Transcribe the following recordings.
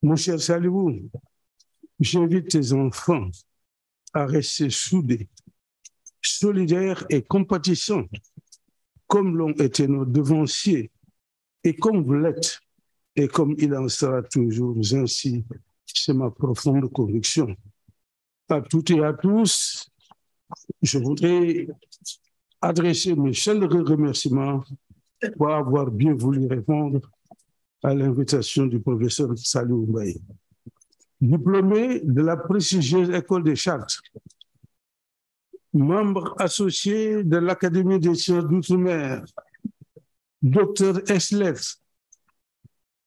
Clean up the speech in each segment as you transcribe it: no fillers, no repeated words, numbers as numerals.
Mon cher Salihou, j'invite tes enfants à rester soudés, solidaires et compatissants, comme l'ont été nos devanciers, et comme vous l'êtes, et comme il en sera toujours ainsi. C'est ma profonde conviction. À toutes et à tous, je voudrais adresser mes chaleureux remerciements pour avoir bien voulu répondre à l'invitation du professeur Salihou Mbaye. Diplômé de la prestigieuse École des Chartes, membre associé de l'Académie des sciences d'outre-mer, docteur ès-lettres,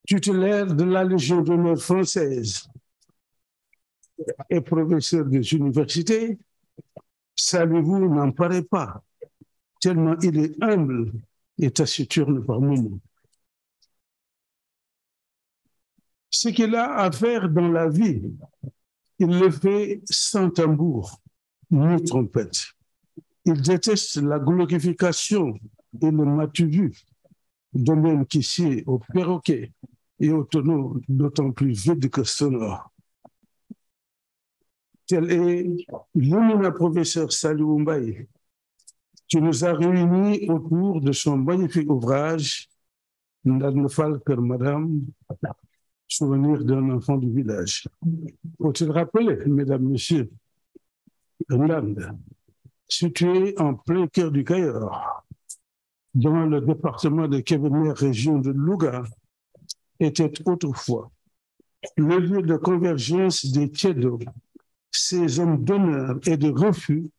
titulaire de la Légion d'honneur française et professeur des universités, Salihou n'en paraît pas, tellement il est humble et taciturne par moments. Ce qu'il a à faire dans la vie, il le fait sans tambour ni trompette. Il déteste la glorification et le matu-vu, domaine qui sied au perroquet et au tonneau d'autant plus vide que sonore. Tel est l'éminent professeur Salihou Mbaye, qui nous a réunis autour de son magnifique ouvrage « Ndande Fall Kër Madame », souvenir d'un enfant du village. Faut-il rappeler, mesdames, messieurs, Ndande, situé en plein cœur du Cayor, dans le département de Kébémer, région de Louga, était autrefois le lieu de convergence des Tiédo, ces hommes d'honneur et de refus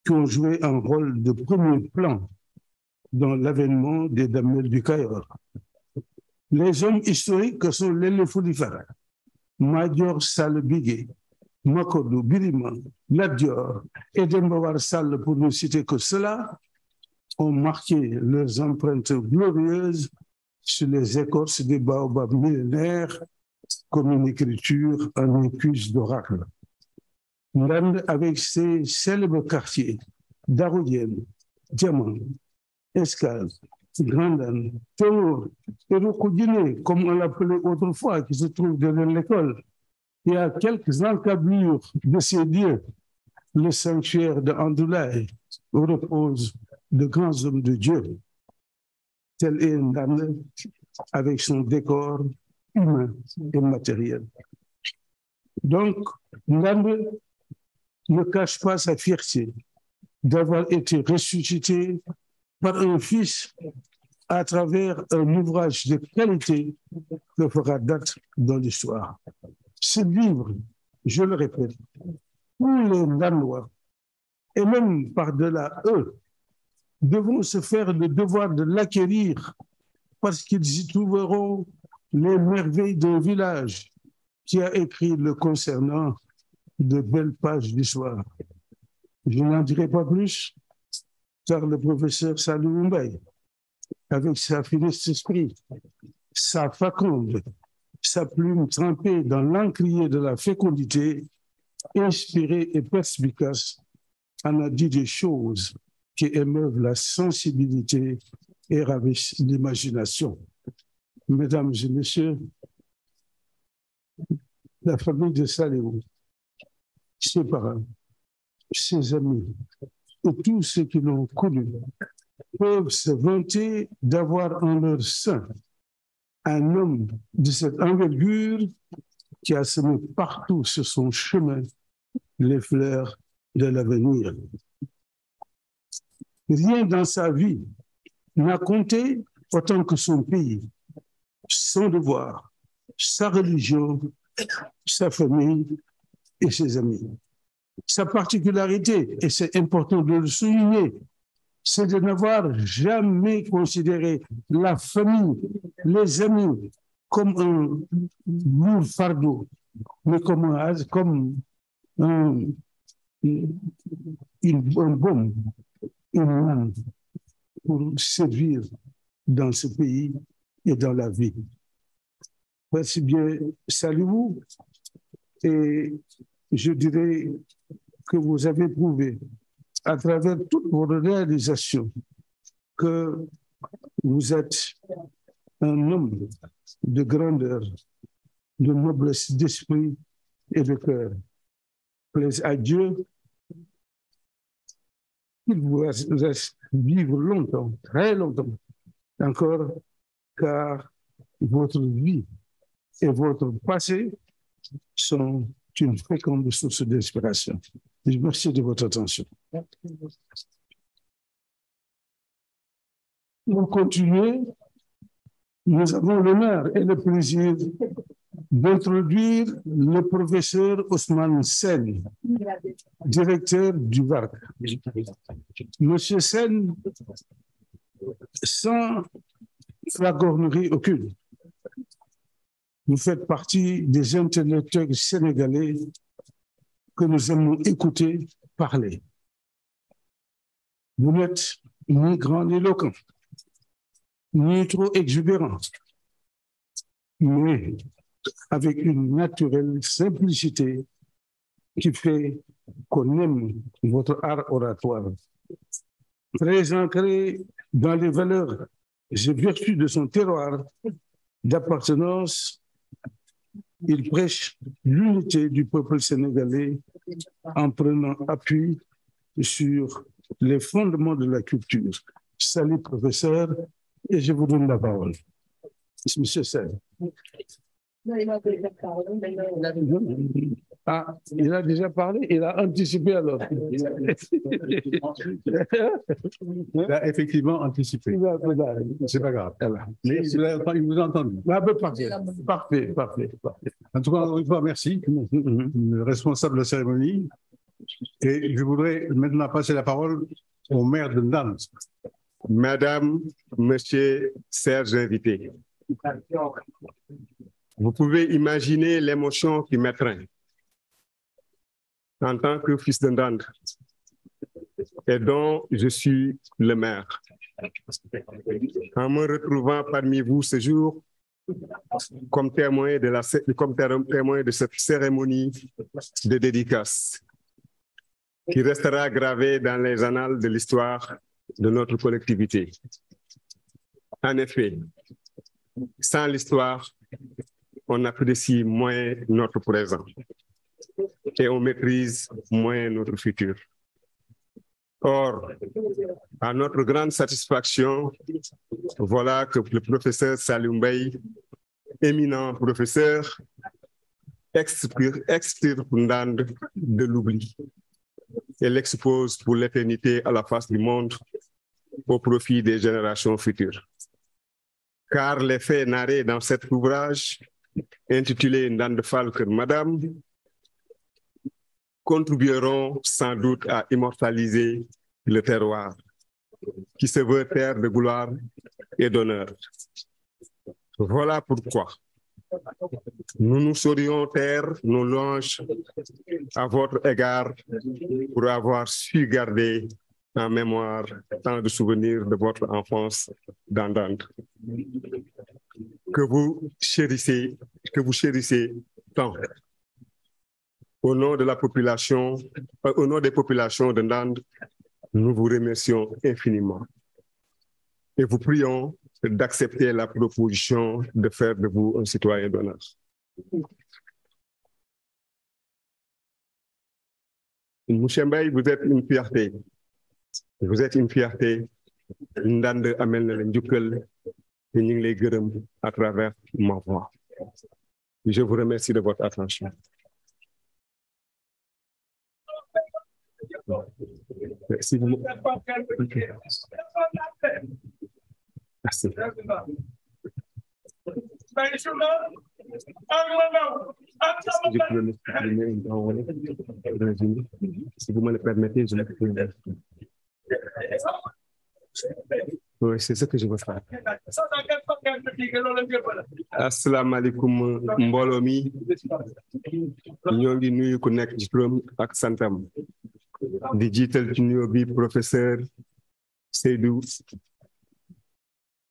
qui ont joué un rôle de premier plan dans l'avènement des damels du Cayor. Les hommes historiques sont Lele Foulifara, Madior Sall Bigué, Makodou Birima, Lat Dior et Demba War Sall, pour ne citer que cela, ont marqué leurs empreintes glorieuses sur les écorces des baobabs millénaires comme une écriture en écus d'oracle. Ndande, avec ses célèbres quartiers d'Arodienne, Diamant, Escale, Grandane, Théour et Rokoudine, comme on l'appelait autrefois, qui se trouve derrière l'école, et à quelques encablures de ces dieux, le sanctuaire de Andoulaye, où reposent de grands hommes de Dieu. Tel est Ndande, avec son décor humain et matériel. Donc, Ndande ne cache pas sa fierté d'avoir été ressuscité par un fils à travers un ouvrage de qualité que fera date dans l'histoire. Ce livre, je le répète, tous les Ndanois, et même par-delà eux, devront se faire le devoir de l'acquérir parce qu'ils y trouveront les merveilles d'un village qui a écrit le concernant de belles pages d'histoire. Je n'en dirai pas plus, car le professeur Salihou Mbaye, avec sa finesse d'esprit, sa faconde, sa plume trempée dans l'encrier de la fécondité, inspirée et perspicace, en a dit des choses qui émeuvent la sensibilité et ravissent l'imagination. Mesdames et messieurs, la famille de Salihou, ses parents, ses amis et tous ceux qui l'ont connu peuvent se vanter d'avoir en leur sein un homme de cette envergure qui a semé partout sur son chemin les fleurs de l'avenir. Rien dans sa vie n'a compté autant que son pays, son devoir, sa religion, sa famille et ses amis. Sa particularité, et c'est important de le souligner, c'est de n'avoir jamais considéré la famille, les amis, comme un lourd fardeau, mais comme un baume, une main pour servir dans ce pays et dans la vie. Merci bien, Salihou, et je dirais que vous avez prouvé à travers toutes vos réalisations que vous êtes un homme de grandeur, de noblesse d'esprit et de cœur. Plaise à Dieu qu'il vous laisse vivre longtemps, très longtemps encore, car votre vie et votre passé sont une féconde source d'inspiration. Merci de votre attention. Pour continuer, nous avons l'honneur et le plaisir d'introduire le professeur Ousmane Sen, directeur du VARC. Monsieur Sen, sans flagornerie aucune, vous faites partie des intellectuels sénégalais que nous aimons écouter parler. Vous n'êtes ni grand ni éloquent, ni trop exubérant, mais avec une naturelle simplicité qui fait qu'on aime votre art oratoire. Très ancré dans les valeurs et vertus de son terroir d'appartenance, il prêche l'unité du peuple sénégalais en prenant appui sur les fondements de la culture. Salut, professeur, et je vous donne la parole. Monsieur Sen. Ah, il a déjà parlé, il a anticipé alors. Il a effectivement anticipé. C'est pas grave. Mais il vous a entendu. Parfait. En tout cas, encore une fois, merci, le responsable de la cérémonie. Et je voudrais maintenant passer la parole au maire de Ndande. Madame, Monsieur, chers invités, vous pouvez imaginer l'émotion qui m'étreint en tant que fils de Ndande et dont je suis le maire. En me retrouvant parmi vous ce jour comme témoin de cette cérémonie de dédicace qui restera gravée dans les annales de l'histoire de notre collectivité. En effet, sans l'histoire, on apprécie moins notre présent et on maîtrise moins notre futur. Or, à notre grande satisfaction, voilà que le professeur Saliou Mbaye, éminent professeur, extirpe Ndande de l'oubli et l'expose pour l'éternité à la face du monde au profit des générations futures. Car les faits narrés dans cet ouvrage, intitulé Ndande Fall Kër Madame, contribueront sans doute à immortaliser le terroir, qui se veut terre de gloire et d'honneur. Voilà pourquoi nous nous saurions taire nos louanges à votre égard pour avoir su garder en mémoire tant de souvenirs de votre enfance dans Ndande, que vous chérissez tant. Au nom des populations de Ndande, nous vous remercions infiniment et vous prions d'accepter la proposition de faire de vous un citoyen d'honneur. Monsieur Mbaye, vous êtes une fierté. Vous êtes une fierté. Ndande amel na leen njukkal te ñu ngi lay gërëm à travers ma voix. Je vous remercie de votre attention. Merci. Merci. Si vous me le permettez, je le fais. Oui, c'est ce que je veux faire. Assalamu alaikum mbooloo mi ñoo ngi nuyu ku nekk ci turam ak santam di jiital ci nuyoo bi professeur Seydou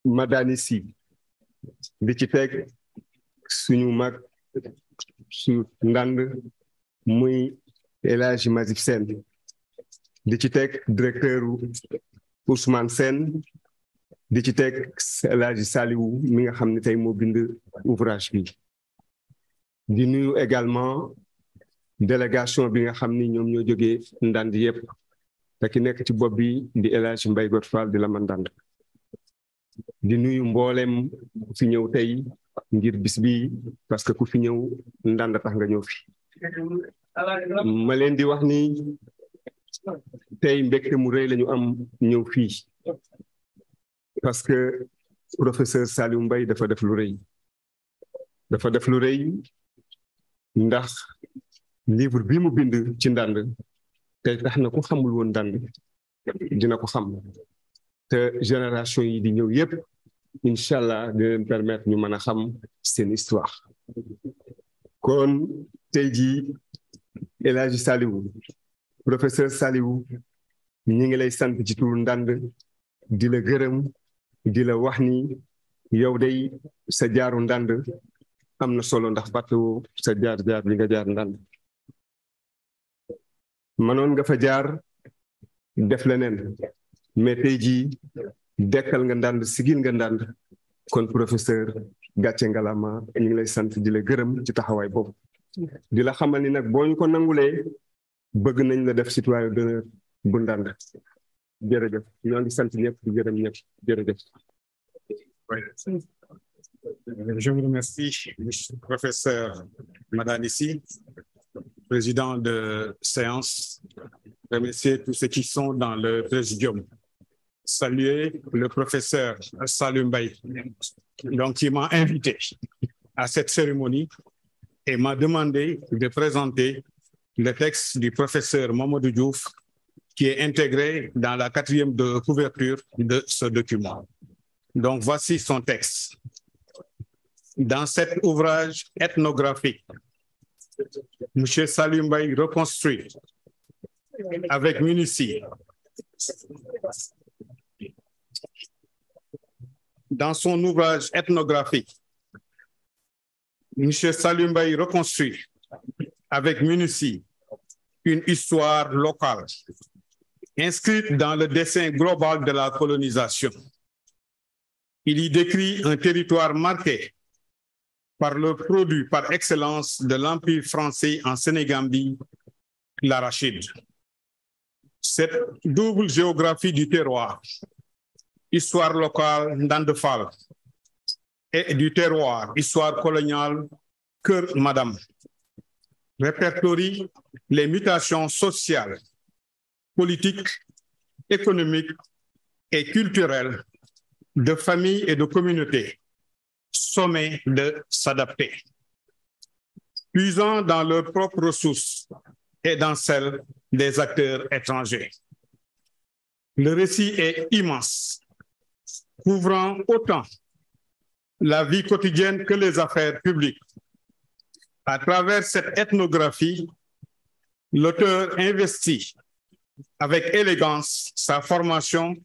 Madani Sy di ci teg suñu mag su Ndande muy El Hadji Mazib Sène di ci teg directeur Ousmane Sen di ci teg El Hadji Saliou mi nga xam ne tey moo bind ouvrage bi di nuyu également délégation bi nga xam ni ñoom ñoo jógee Ndande yëpp te ki nekk ci bopp bi di El Hadj Mbaye Got Fall di la ma Ndande di nuyu mboolem ku fi ñëw tey ngir bis bi parce que ku fi ñëw Ndande tax nga ñëw fi ma leen di wax ni tey mbégte mu rëy lañu am ñëw fii parce que professeur Saliou Mbaye dafa def lu rëy ndax livre bi mu bind ci Ndande tey tax na ku xamul woon Ndande dina ko xam te génération yi di ñëw yépp incha allah dina leen permettre ñu mën a xam seen histoire kon tey jii El Hadji Saliou professeur Saliou ñi ngi lay sant ci turu Ndande di la gërëm di la wax ni yow day sa jaaru Ndande am na solo ndax fàttewu sa jaar-jaar bi nga jaar Ndande mënoon nga fa jaar def leneen mais tey jii dekkal nga Ndande sigil nga Ndande kon professeur gàcce ngalama ñu ngi lay sant di la gërëm ci taxawaay boobu di la xamal ni nag boo ñu ko nangulee bëgg nañ la def citoyen d'honneur bu Ndande jërëjëf ñoo ngi sant ñëpp di gërëm ñëpp jërëjëf. Je vous remercie, professeur Madanissi, président de séance. Remercier tous ceux qui sont dans le présidium. Saluer le professeur Saliou Mbaye, donc qui m'a invité à cette cérémonie et m'a demandé de présenter le texte du professeur Mamadou Diouf qui est intégré dans la 4e de couverture de ce document. Donc voici son texte. Dans cet ouvrage ethnographique, M. Saliou Mbaye reconstruit avec minutie. Dans son ouvrage ethnographique, M. Saliou Mbaye reconstruit avec minutie une histoire locale inscrite dans le dessin global de la colonisation. Il y décrit un territoire marqué par le produit par excellence de l'Empire français en Sénégambie, l'arachide. Cette double géographie du terroir, histoire locale Ndande Fall, et du terroir, histoire coloniale Kër Madame, répertorie les mutations sociales, politiques, économiques et culturelles de familles et de communautés, sommées de s'adapter, puisant dans leurs propres ressources et dans celles des acteurs étrangers. Le récit est immense, couvrant autant la vie quotidienne que les affaires publiques. À travers cette ethnographie, l'auteur investit avec élégance sa formation,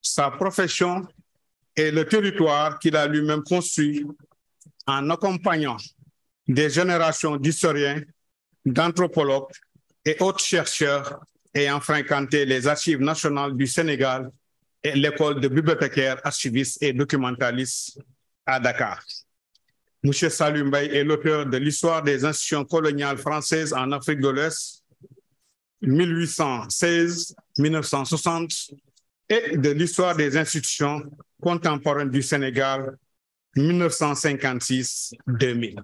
sa profession et le territoire qu'il a lui-même construit en accompagnant des générations d'historiens, d'anthropologues et autres chercheurs ayant fréquenté les archives nationales du Sénégal et l'école de bibliothécaires, archivistes et documentalistes à Dakar. M. Saliou Mbaye est l'auteur de l'histoire des institutions coloniales françaises en Afrique de l'Ouest, 1816-1960, et de l'histoire des institutions contemporaines du Sénégal, 1956-2000.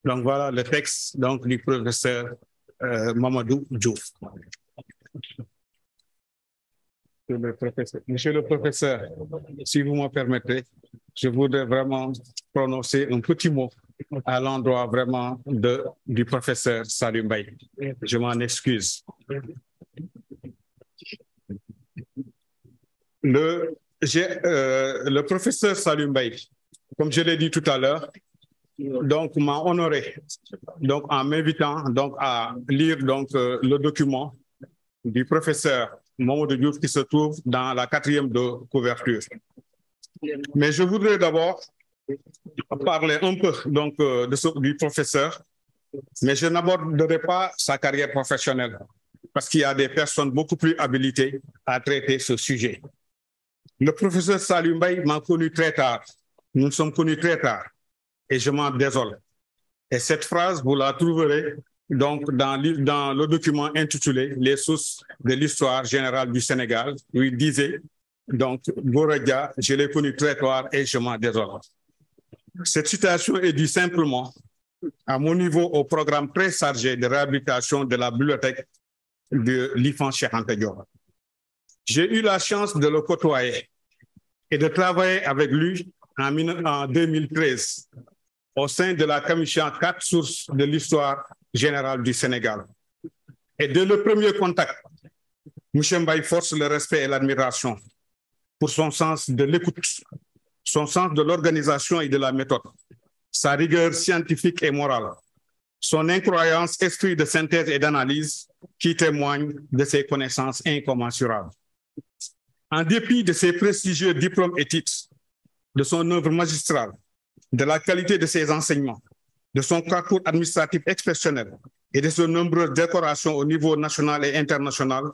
Donc voilà le texte donc, du professeur Mamadou Diouf. Monsieur le professeur, si vous me permettez, je voudrais vraiment prononcer un petit mot à l'endroit vraiment du professeur Saliou Mbaye. Je m'en excuse. Le professeur Saliou Mbaye, comme je l'ai dit tout à l'heure, donc m'a honoré donc en m'invitant donc à lire donc le document du professeur Mamadou Diouf qui se trouve dans la 4e de couverture. Mais je voudrais d'abord parler un peu donc du professeur, mais je n'aborderai pas sa carrière professionnelle parce qu'il y a des personnes beaucoup plus habilitées à traiter ce sujet. Le professeur Saliou Mbaye m'a connu très tard. Nous nous sommes connus très tard et je m'en désole. Et cette phrase, vous la trouverez donc dans le document intitulé « Les sources de l'histoire générale du Sénégal », où il disait donc « Goradia, je l'ai connu très tard et je m'en désole ». Cette citation est due simplement à mon niveau au programme très chargé de réhabilitation de la bibliothèque de l'IFAN Cheikh Anta Diop. J'ai eu la chance de le côtoyer et de travailler avec lui en 2013 au sein de la commission 4 sources de l'histoire générale du Sénégal. Et dès le premier contact, M. Mbaye force le respect et l'admiration pour son sens de l'écoute, son sens de l'organisation et de la méthode, sa rigueur scientifique et morale, son incroyance, esprit de synthèse et d'analyse qui témoigne de ses connaissances incommensurables. En dépit de ses prestigieux diplômes et titres, de son œuvre magistrale, de la qualité de ses enseignements, de son parcours administratif exceptionnel et de ses nombreuses décorations au niveau national et international,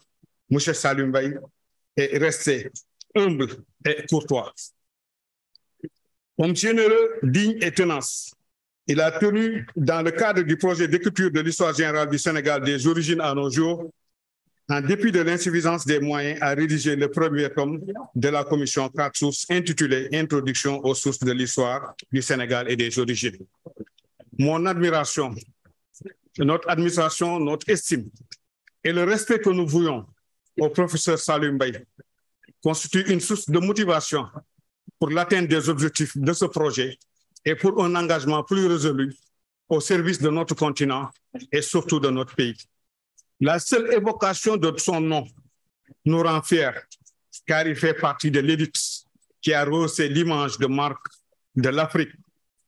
M. Saliou Mbaye est resté humble et courtois. Homme généreux, digne et tenace, il a tenu, dans le cadre du projet d'écriture de l'histoire générale du Sénégal des origines à nos jours, en dépit de l'insuffisance des moyens, à rédiger le premier tome de la commission 4 sources intitulé « Introduction aux sources de l'histoire du Sénégal et des origines ». Mon admiration, notre administration, notre estime et le respect que nous vouons au professeur Saliou Mbaye constituent une source de motivation pour l'atteinte des objectifs de ce projet et pour un engagement plus résolu au service de notre continent et surtout de notre pays. La seule évocation de son nom nous rend fiers, car il fait partie de l'élite qui a rehaussé l'image de marque de l'Afrique.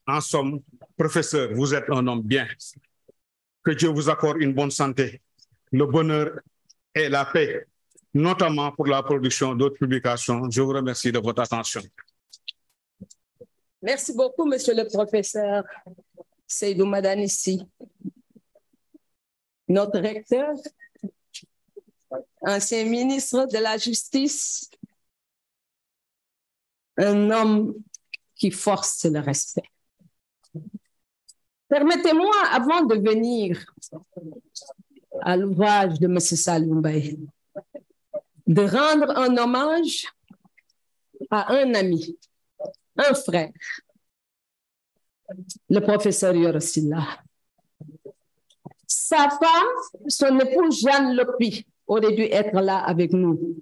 En somme, professeur, vous êtes un homme bien. Que Dieu vous accorde une bonne santé, le bonheur et la paix, notamment pour la production d'autres publications. Je vous remercie de votre attention. Merci beaucoup, monsieur le professeur Seydou Madanissi. Notre recteur, ancien ministre de la Justice, un homme qui force le respect. Permettez-moi, avant de venir à l'ouvrage de M. Saliou Mbaye, de rendre un hommage à un ami, un frère, le professeur Yoro Sylla. Sa femme, son épouse Jeanne Lopi, aurait dû être là avec nous.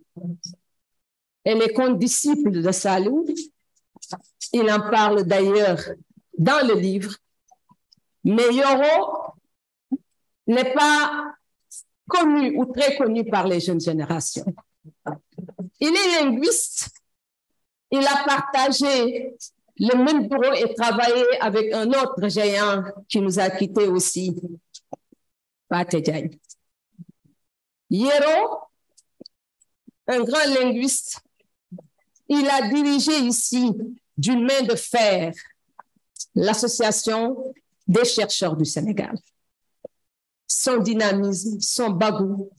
Elle est condisciple de Saliou. Il en parle d'ailleurs dans le livre. Mais Yoro n'est pas connu ou très connu par les jeunes générations. Il est linguiste. Il a partagé le même bureau et travaillé avec un autre géant qui nous a quittés aussi, Pathé Diagne. Yoro, un grand linguiste, il a dirigé ici d'une main de fer l'association des chercheurs du Sénégal. Son dynamisme, son bagou.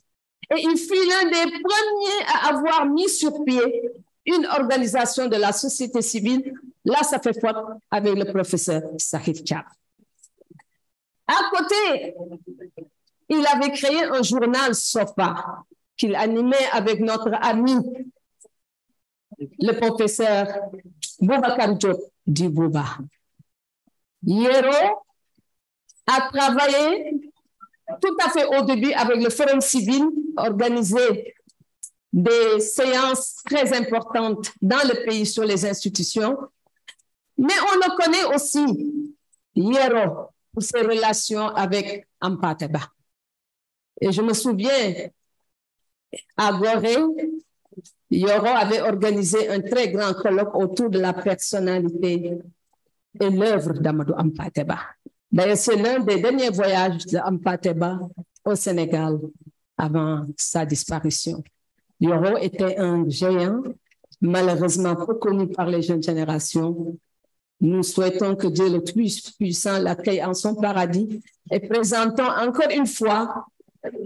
Et il fut l'un des premiers à avoir mis sur pied une organisation de la société civile. Là, ça fait faute avec le professeur Sahid Thiam. À côté, il avait créé un journal SOFA qu'il animait avec notre ami, le professeur Boubacar Diop du Bouba. Yoro a travaillé tout à fait au début avec le Forum civil, organisé des séances très importantes dans le pays sur les institutions. Mais on le connaît aussi, Yoro, pour ses relations avec Ampateba. Et je me souviens, à Gorée, Yoro avait organisé un très grand colloque autour de la personnalité et l'œuvre d'Amadou Ampateba. D'ailleurs, c'est l'un des derniers voyages d'Ampateba au Sénégal avant sa disparition. Yoro était un géant, malheureusement peu connu par les jeunes générations. Nous souhaitons que Dieu le Tout-Puissant l'accueille en son paradis et présentons encore une fois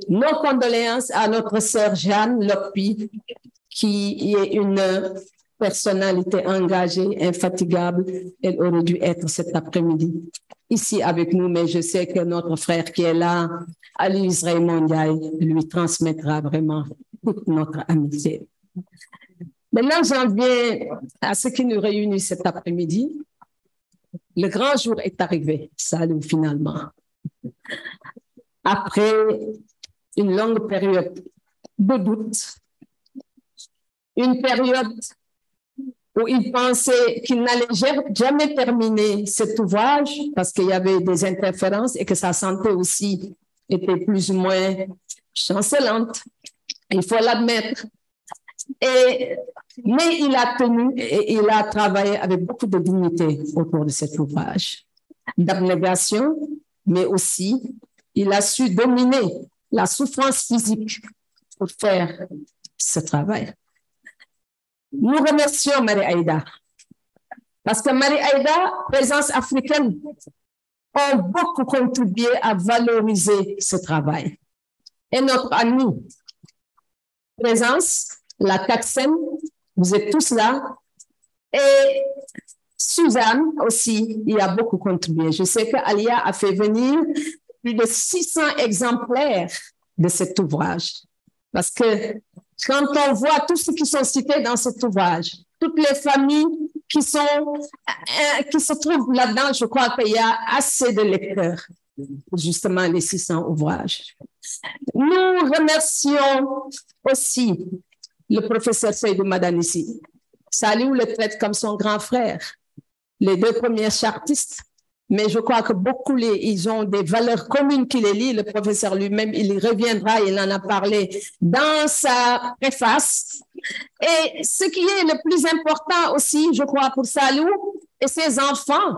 nos condoléances à notre sœur Jeanne Lopi, qui est une personnalité engagée, infatigable. Elle aurait dû être cet après-midi ici avec nous, mais je sais que notre frère qui est là, Aloys Raymond Ndiaye, lui transmettra vraiment toute notre amitié. Maintenant, j'en viens à ce qui nous réunit cet après-midi. Le grand jour est arrivé, salut finalement. Après une longue période de doute, une période où il pensait qu'il n'allait jamais terminer cet ouvrage parce qu'il y avait des interférences et que sa santé aussi était plus ou moins chancelante. Il faut l'admettre. Mais il a tenu et il a travaillé avec beaucoup de dignité autour de cet ouvrage, d'abnégation, mais aussi il a su dominer la souffrance physique pour faire ce travail. Nous remercions Marie-Aïda, parce que Marie-Aïda, présence africaine, ont beaucoup contribué à valoriser ce travail. Et notre amie, présence, la Taxen, vous êtes tous là, et Suzanne aussi, il a beaucoup contribué. Je sais qu'Alia a fait venir plus de 600 exemplaires de cet ouvrage, parce que quand on voit tous ceux qui sont cités dans cet ouvrage, toutes les familles qui se trouvent là-dedans, je crois qu'il y a assez de lecteurs pour justement les 600 ouvrages. Nous remercions aussi le professeur Seydou Madanissi. Saliou le traite comme son grand frère. Les deux premiers chartistes, mais je crois que beaucoup, ils ont des valeurs communes qui les lient. Le professeur lui-même, il y reviendra, il en a parlé dans sa préface. Et ce qui est le plus important aussi, je crois, pour Saliou et ses enfants,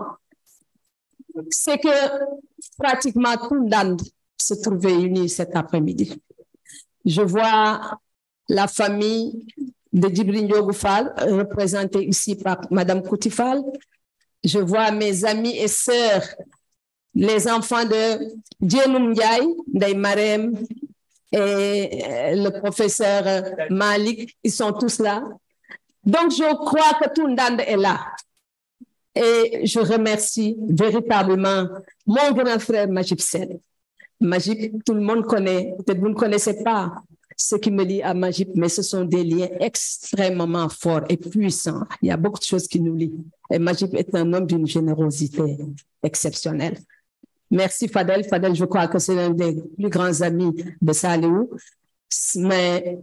c'est que pratiquement tout le monde se trouvait unis cet après-midi. Je vois la famille de Djibril Ndiogou Fall, représentée ici par Madame Koutifal. Je vois mes amis et sœurs, les enfants de Djenoum Ndiaye, Ndeye Marem et le professeur Malik, ils sont tous là. Donc, je crois que tout le monde est là. Et je remercie véritablement mon grand frère Majib Sen. Majib, tout le monde connaît, peut-être vous ne connaissez pas ce qui me lie à Majib, mais ce sont des liens extrêmement forts et puissants. Il y a beaucoup de choses qui nous lient. Et Majib est un homme d'une générosité exceptionnelle. Merci Fadel. Fadel, je crois que c'est l'un des plus grands amis de Saliou. Mais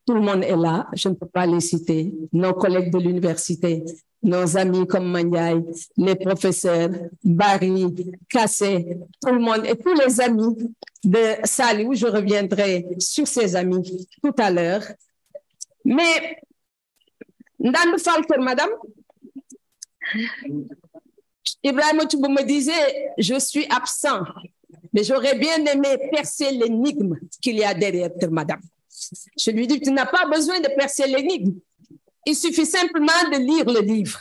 tout le monde est là, je ne peux pas les citer. Nos collègues de l'université, nos amis comme Mandiaï, les professeurs, Barry, Kassé, tout le monde et tous les amis de Saliou. Je reviendrai sur ces amis tout à l'heure. Mais, Ndande Falker, madame, Ibrahim Toubou me disait, je suis absent, mais j'aurais bien aimé percer l'énigme qu'il y a derrière, madame. Je lui dis, tu n'as pas besoin de percer l'énigme. Il suffit simplement de lire le livre.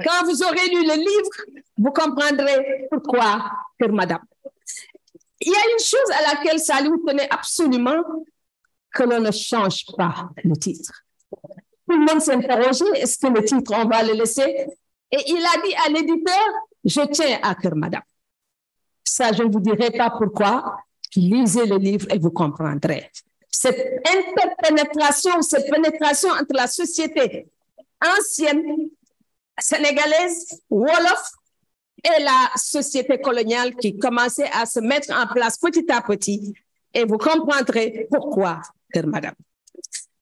Quand vous aurez lu le livre, vous comprendrez pourquoi, madame. Il y a une chose à laquelle Saliou tenait absolument, que l'on ne change pas le titre. Tout le monde s'interrogeait, est-ce que le titre, on va le laisser? Et il a dit à l'éditeur, je tiens à cœur, madame. Ça, je ne vous dirai pas pourquoi. Lisez le livre et vous comprendrez. Cette interpénétration, cette pénétration entre la société ancienne, sénégalaise, Wolof, et la société coloniale qui commençait à se mettre en place petit à petit. Et vous comprendrez pourquoi, madame.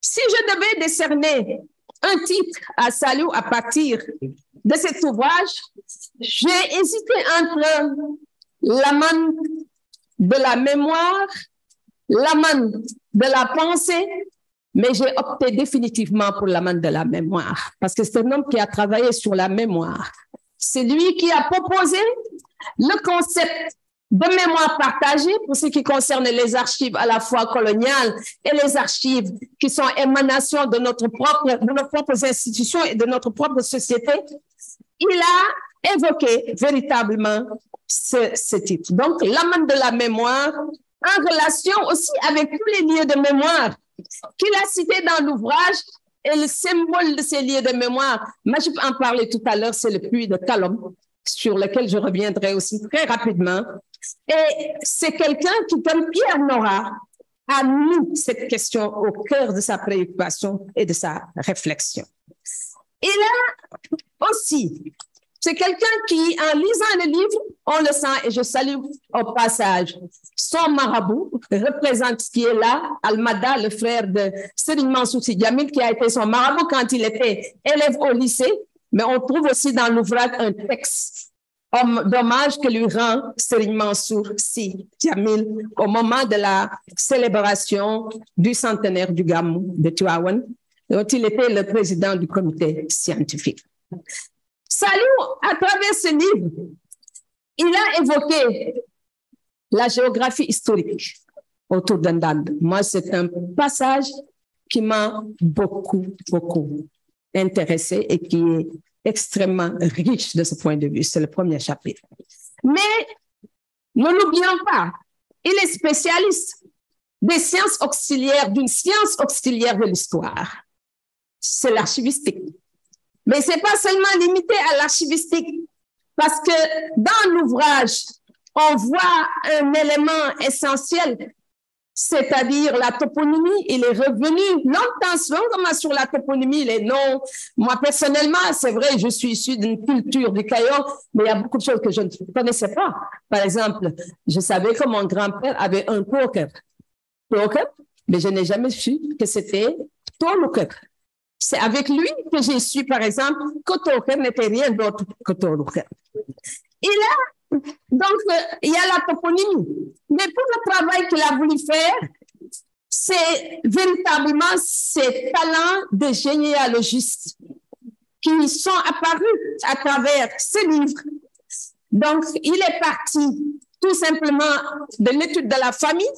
Si je devais décerner un titre à Saliou à partir de cet ouvrage, j'ai hésité entre la manne de la mémoire, la manne de la pensée, mais j'ai opté définitivement pour la manne de la mémoire, parce que c'est un homme qui a travaillé sur la mémoire. C'est lui qui a proposé le concept de mémoire partagée pour ce qui concerne les archives à la fois coloniales et les archives qui sont émanations de nos propres institutions et de notre propre société. Il a évoqué véritablement ce titre. Donc, l'amende de la mémoire, en relation aussi avec tous les lieux de mémoire qu'il a cités dans l'ouvrage et le symbole de ces lieux de mémoire. Majib en parlait tout à l'heure, c'est le puits de Kalom. sur lequel je reviendrai aussi très rapidement. Et c'est quelqu'un qui, comme Pierre Nora, a mis cette question au cœur de sa préoccupation et de sa réflexion. Il a aussi, c'est quelqu'un qui, en lisant le livre, on le sent, et je salue au passage son marabout, représente ce qui est là, Almada, le frère de Serigne Mansour Sy Djamil, qui a été son marabout quand il était élève au lycée, mais on trouve aussi dans l'ouvrage un texte d'hommage que lui rend Serigne Mansour Sy Djamil au moment de la célébration du centenaire du Gamou de Tivaouane, dont il était le président du comité scientifique. Saliou, à travers ce livre, il a évoqué la géographie historique autour d'Ndande. Moi, c'est un passage qui m'a beaucoup intéressé et qui est extrêmement riche de ce point de vue. C'est le premier chapitre. Mais ne l'oublions pas, il est spécialiste des sciences auxiliaires, d'une science auxiliaire de l'histoire. C'est l'archivistique. Mais ce n'est pas seulement limité à l'archivistique, parce que dans l'ouvrage, on voit un élément essentiel, c'est-à-dire la toponymie. Il est revenu longuement sur la toponymie, les noms. Moi, personnellement, c'est vrai, je suis issu d'une culture du Cayor, mais il y a beaucoup de choses que je ne connaissais pas. Par exemple, je savais que mon grand-père avait un Tokep, mais je n'ai jamais su que c'était Tolukep. C'est avec lui que j'ai su, par exemple, que Tolukep n'était rien d'autre que Tolukep. Donc, il y a la toponymie. Mais pour le travail qu'il a voulu faire, c'est véritablement ces talents de généalogiste qui sont apparus à travers ce livre. Donc, il est parti tout simplement de l'étude de la famille,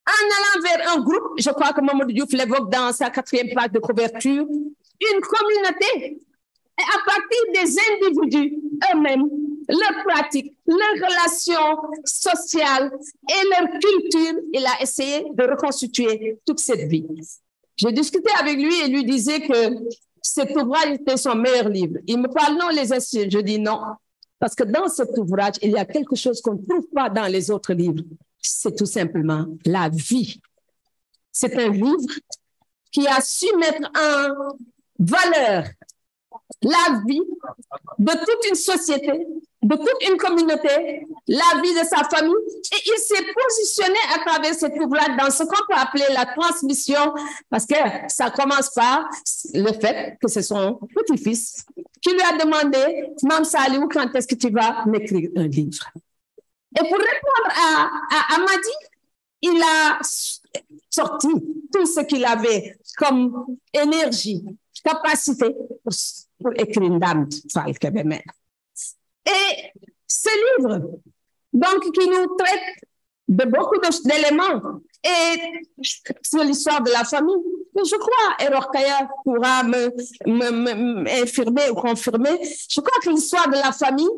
en allant vers un groupe, je crois que Mamadou Diouf l'évoque dans sa 4e page de couverture, une communauté. Et à partir des individus eux-mêmes, leurs pratiques, leurs relations sociales et leur culture, il a essayé de reconstituer toute cette vie. J'ai discuté avec lui et lui disais que cet ouvrage était son meilleur livre. Il me parle non les essais, je dis non. Parce que dans cet ouvrage, il y a quelque chose qu'on ne trouve pas dans les autres livres. C'est tout simplement la vie. C'est un livre qui a su mettre en valeur la vie de toute une société, de toute une communauté, la vie de sa famille. Et il s'est positionné à travers cet ouvrage dans ce qu'on peut appeler la transmission, parce que ça commence par le fait que c'est son petit-fils qui lui a demandé « Mam Saliou, quand est-ce que tu vas m'écrire un livre ?» Et pour répondre à Madi, il a sorti tout ce qu'il avait comme énergie, capacité pour écrire Ndamd Fall Kébémer. Et ce livre, donc, qui nous traite de beaucoup d'éléments et sur l'histoire de la famille, je crois, et Rokhaya pourra m'infirmer ou confirmer, je crois que l'histoire de la famille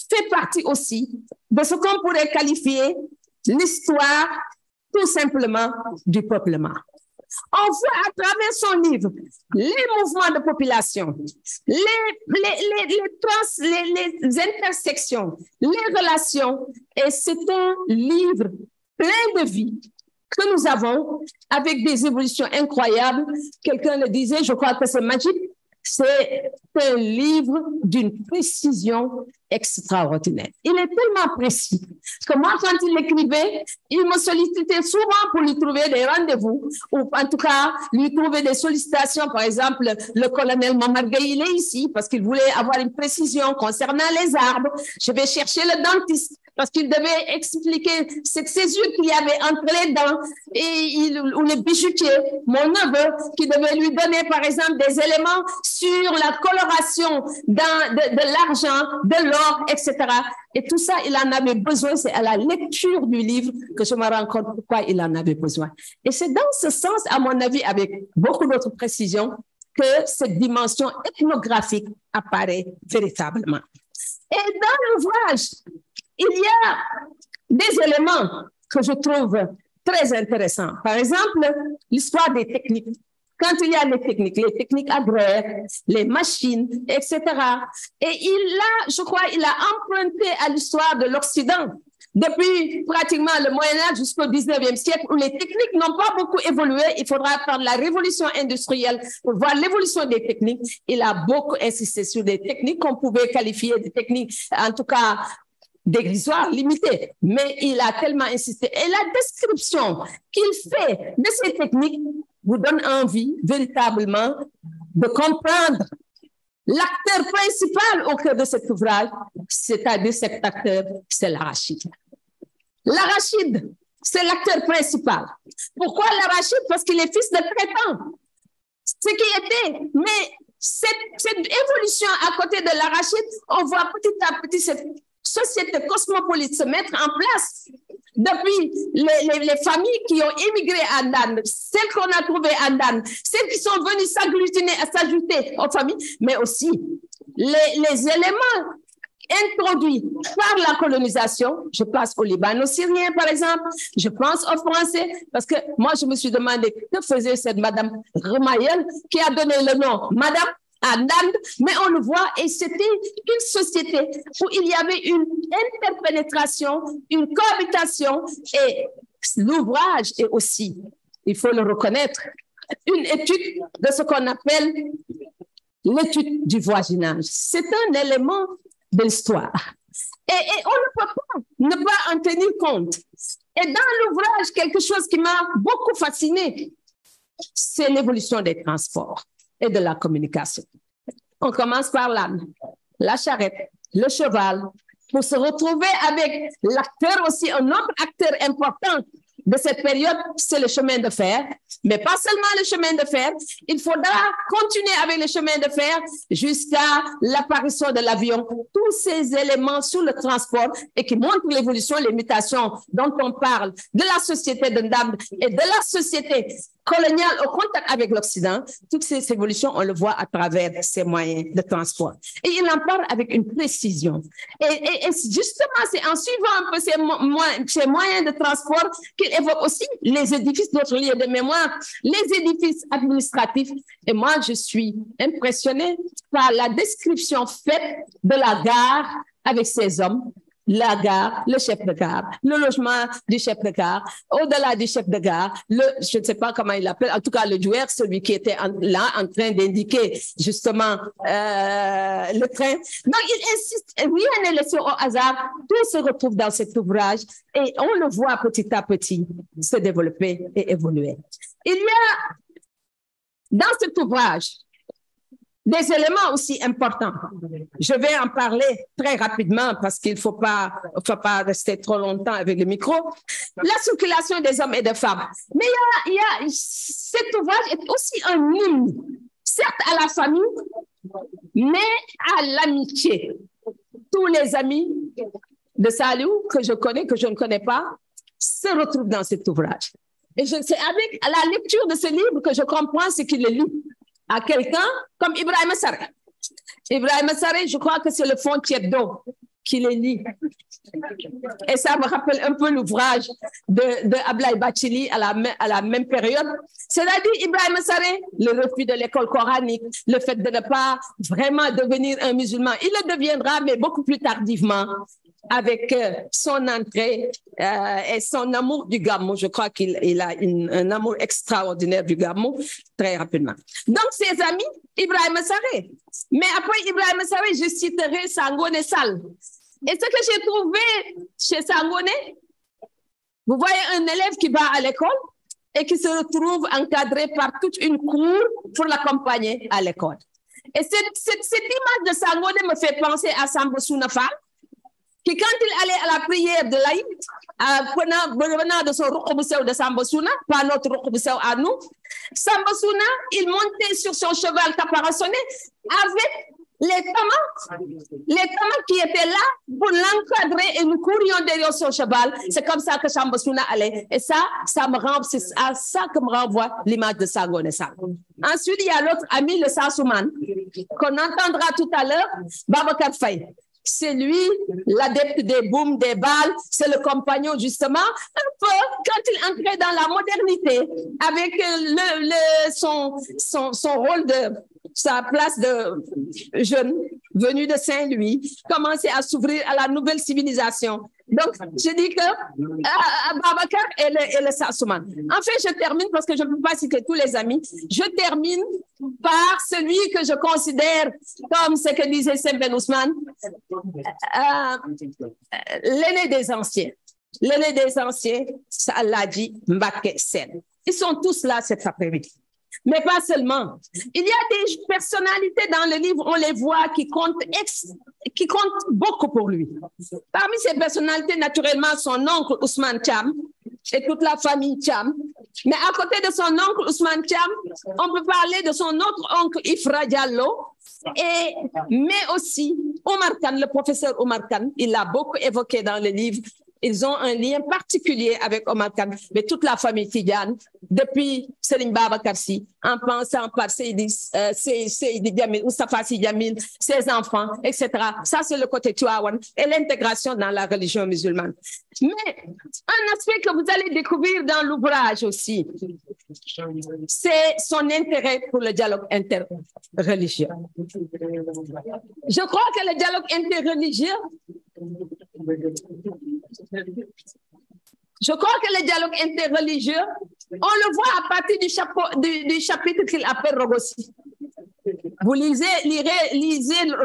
fait partie aussi de ce qu'on pourrait qualifier l'histoire tout simplement du peuplement. On voit à travers son livre les mouvements de population, les intersections, les relations, et c'est un livre plein de vie que nous avons avec des évolutions incroyables. Quelqu'un le disait, je crois que c'est magique. C'est un livre d'une précision extraordinaire. Il est tellement précis que moi, quand il écrivait, il me sollicitait souvent pour lui trouver des rendez-vous ou en tout cas lui trouver des sollicitations. Par exemple, le colonel Mamargueï, il est ici parce qu'il voulait avoir une précision concernant les arbres. Je vais chercher le dentiste parce qu'il devait expliquer cette césure qu'il y avait entre les dents ou le bijoutier, mon neveu, qui devait lui donner, par exemple, des éléments sur la coloration de l'argent, de l'or, etc. Et tout ça, il en avait besoin. C'est à la lecture du livre que je me rends compte pourquoi il en avait besoin. Et c'est dans ce sens, à mon avis, avec beaucoup d'autres précisions, que cette dimension ethnographique apparaît véritablement. Et dans l'ouvrage, il y a des éléments que je trouve très intéressants. Par exemple, l'histoire des techniques. quand il y a les techniques agraires, les machines, etc. Et je crois, il a emprunté à l'histoire de l'Occident depuis pratiquement le Moyen-Âge jusqu'au 19e siècle, où les techniques n'ont pas beaucoup évolué. Il faudra prendre la révolution industrielle pour voir l'évolution des techniques. Il a beaucoup insisté sur des techniques qu'on pouvait qualifier de techniques, en tout cas dérisoires, limitées. Mais il a tellement insisté. Et la description qu'il fait de ces techniques vous donne envie véritablement de comprendre l'acteur principal au cœur de cet ouvrage, c'est-à-dire cet acteur, c'est l'arachide. L'arachide, c'est l'acteur principal. Pourquoi l'arachide? Parce qu'il est fils de traitant. Ce qui était, mais cette évolution à côté de l'arachide, on voit petit à petit cette société cosmopolite se mettre en place. Depuis les familles qui ont immigré à Ndande, celles qu'on a trouvées à Ndande, celles qui sont venues s'ajouter aux familles, mais aussi les éléments introduits par la colonisation. Je pense aux Libano-Syriens, par exemple. Je pense aux Français, parce que moi, je me suis demandé que faisait cette Madame Remayel qui a donné le nom Madame à Ndande, mais on le voit, et c'était une société où il y avait une interpénétration, une cohabitation, et l'ouvrage est aussi, il faut le reconnaître, une étude de ce qu'on appelle l'étude du voisinage. C'est un élément de l'histoire. Et on ne peut pas ne pas en tenir compte. Et dans l'ouvrage, quelque chose qui m'a beaucoup fasciné, c'est l'évolution des transports et de la communication. On commence par l'âne, la charrette, le cheval, pour se retrouver avec l'acteur aussi, un autre acteur important de cette période, c'est le chemin de fer. Mais pas seulement le chemin de fer, il faudra continuer avec le chemin de fer jusqu'à l'apparition de l'avion. Tous ces éléments sur le transport et qui montrent l'évolution, les mutations dont on parle de la société de Ndande et de la société coloniale au contact avec l'Occident, toutes ces évolutions, on le voit à travers ces moyens de transport. Et il en parle avec une précision. Et justement, c'est en suivant un peu ces moyens de transport qu'il évoque aussi les édifices, d'autres lieux de mémoire, les édifices administratifs. Et moi, je suis impressionnée par la description faite de la gare avec ces hommes. La gare, le chef de gare, le logement du chef de gare, au-delà du chef de gare, je ne sais pas comment il l'appelle, en tout cas le joueur, celui qui était là en train d'indiquer justement le train. Donc il insiste, rien n'est laissé au hasard, tout se retrouve dans cet ouvrage et on le voit petit à petit se développer et évoluer. Il y a dans cet ouvrage des éléments aussi importants. Je vais en parler très rapidement parce qu'il ne faut pas rester trop longtemps avec le micro. La circulation des hommes et des femmes. Mais cet ouvrage est aussi un hymne, certes à la famille, mais à l'amitié. Tous les amis de Saliou que je connais, que je ne connais pas, se retrouvent dans cet ouvrage. Et c'est avec la lecture de ce livre que je comprends ce qu'il lit à quelqu'un comme Ibrahima Sarré. Ibrahima Sarré, je crois que c'est le Fonds Thiebdo qui les lit. Et ça me rappelle un peu l'ouvrage de Ablaye Bathily à la même période. C'est-à-dire Ibrahima Sarré, le refus de l'école coranique, le fait de ne pas vraiment devenir un musulman. Il le deviendra, mais beaucoup plus tardivement, avec son entrée et son amour du Gamou. Je crois qu'il a un amour extraordinaire du Gamou, très rapidement. Donc, ses amis, Ibrahima Sarré. Mais après Ibrahima Sarré, je citerai Sangone Sall. Et ce que j'ai trouvé chez Sangone, vous voyez un élève qui va à l'école et qui se retrouve encadré par toute une cour pour l'accompagner à l'école. Et cette image de Sangone me fait penser à Samba Souna Fall, qui quand il allait à la prière de l'Aïd, venant de son Rokobusseau de Samba Souna, pas notre Rokobusseau à nous, Samba Souna, il montait sur son cheval caparaçonné avec les tamans qui étaient là pour l'encadrer et nous courions derrière son cheval. C'est comme ça que Samba Souna allait. Et ça c'est à ça que me renvoie l'image de Sangone Sall. Ensuite, il y a l'autre ami, le Sassouman, qu'on entendra tout à l'heure, Babacar Faye. c'est lui, l'adepte des booms, des balles, c'est le compagnon justement, un peu quand il entrait dans la modernité avec son rôle de sa place de jeune venu de Saint-Louis, commençait à s'ouvrir à la nouvelle civilisation. Donc, je dis que Babacar et le Sassoumane. En fait, je termine parce que je ne peux pas citer tous les amis. Je termine par celui que je considère comme ce que disait Sembène Ousmane, l'aîné des anciens. L'aîné des anciens, ça l'a dit Mbacké Sène. Ils sont tous là cet après-midi. Mais pas seulement. Il y a des personnalités dans le livre, on les voit, qui comptent beaucoup pour lui. Parmi ces personnalités, naturellement, son oncle Ousmane Thiam et toute la famille Thiam. Mais à côté de son oncle Ousmane Thiam, on peut parler de son autre oncle Ifra Diallo, mais aussi Omar Kane, le professeur Omar Kane. Il l'a beaucoup évoqué dans le livre. Ils ont un lien particulier avec Omar Kane, mais toute la famille Tidiane, depuis Serigne Babacar Sy, en pensant par Seydi Djamil, Moustapha Sy Djamil, ses enfants, etc. Ça, c'est le côté Tivaouane et l'intégration dans la religion musulmane. Mais un aspect que vous allez découvrir dans l'ouvrage aussi, c'est son intérêt pour le dialogue interreligieux. Je crois que le dialogue interreligieux, on le voit à partir du chapitre qu'il appelle Rogossi. Vous lisez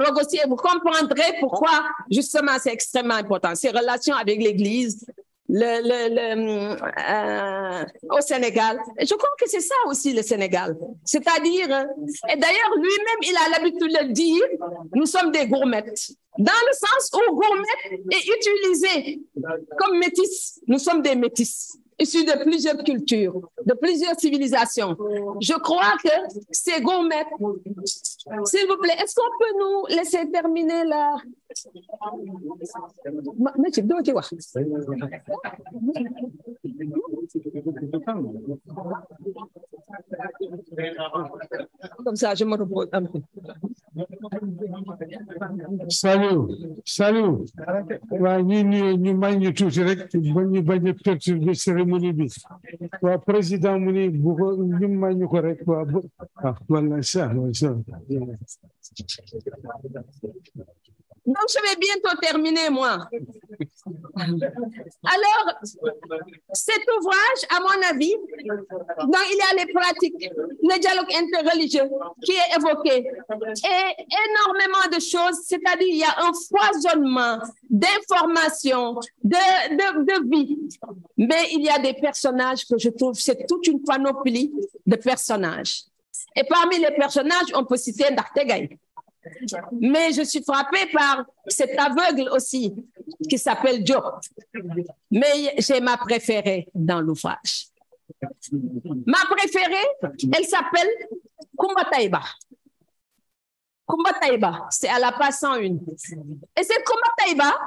Rogossi et vous comprendrez pourquoi justement c'est extrêmement important. Ses relations avec l'Église au Sénégal. Et je crois que c'est ça aussi le Sénégal. C'est-à-dire, et d'ailleurs lui-même il a l'habitude de le dire, nous sommes des gourmettes. Dans le sens où gourmet est utilisé comme métis. Nous sommes des métis, issus de plusieurs cultures, de plusieurs civilisations. Je crois que ces gourmettes, s'il vous plaît, est-ce qu'on peut nous laisser terminer là? Comme ça, je me repose un peu. Salut. Waa ñu may ñu tuuti rek ba ñu bañ a perturber cérémonie bi. Waa président mu ni bu ko ñu may ñu ko rek waa wala ça. Donc, je vais bientôt terminer, moi. Alors, cet ouvrage, à mon avis, donc il y a les pratiques, le dialogue interreligieux qui est évoqué, et énormément de choses, c'est-à-dire il y a un foisonnement d'informations, de vie. Mais il y a des personnages que je trouve, c'est toute une panoplie de personnages. Et parmi les personnages, on peut citer Ndartegay. Mais je suis frappée par cet aveugle aussi qui s'appelle Diop. Mais j'ai ma préférée dans l'ouvrage. Ma préférée, elle s'appelle Koumba Taïba. Koumba Taïba, c'est à la page 101. Et cette Koumba Taïba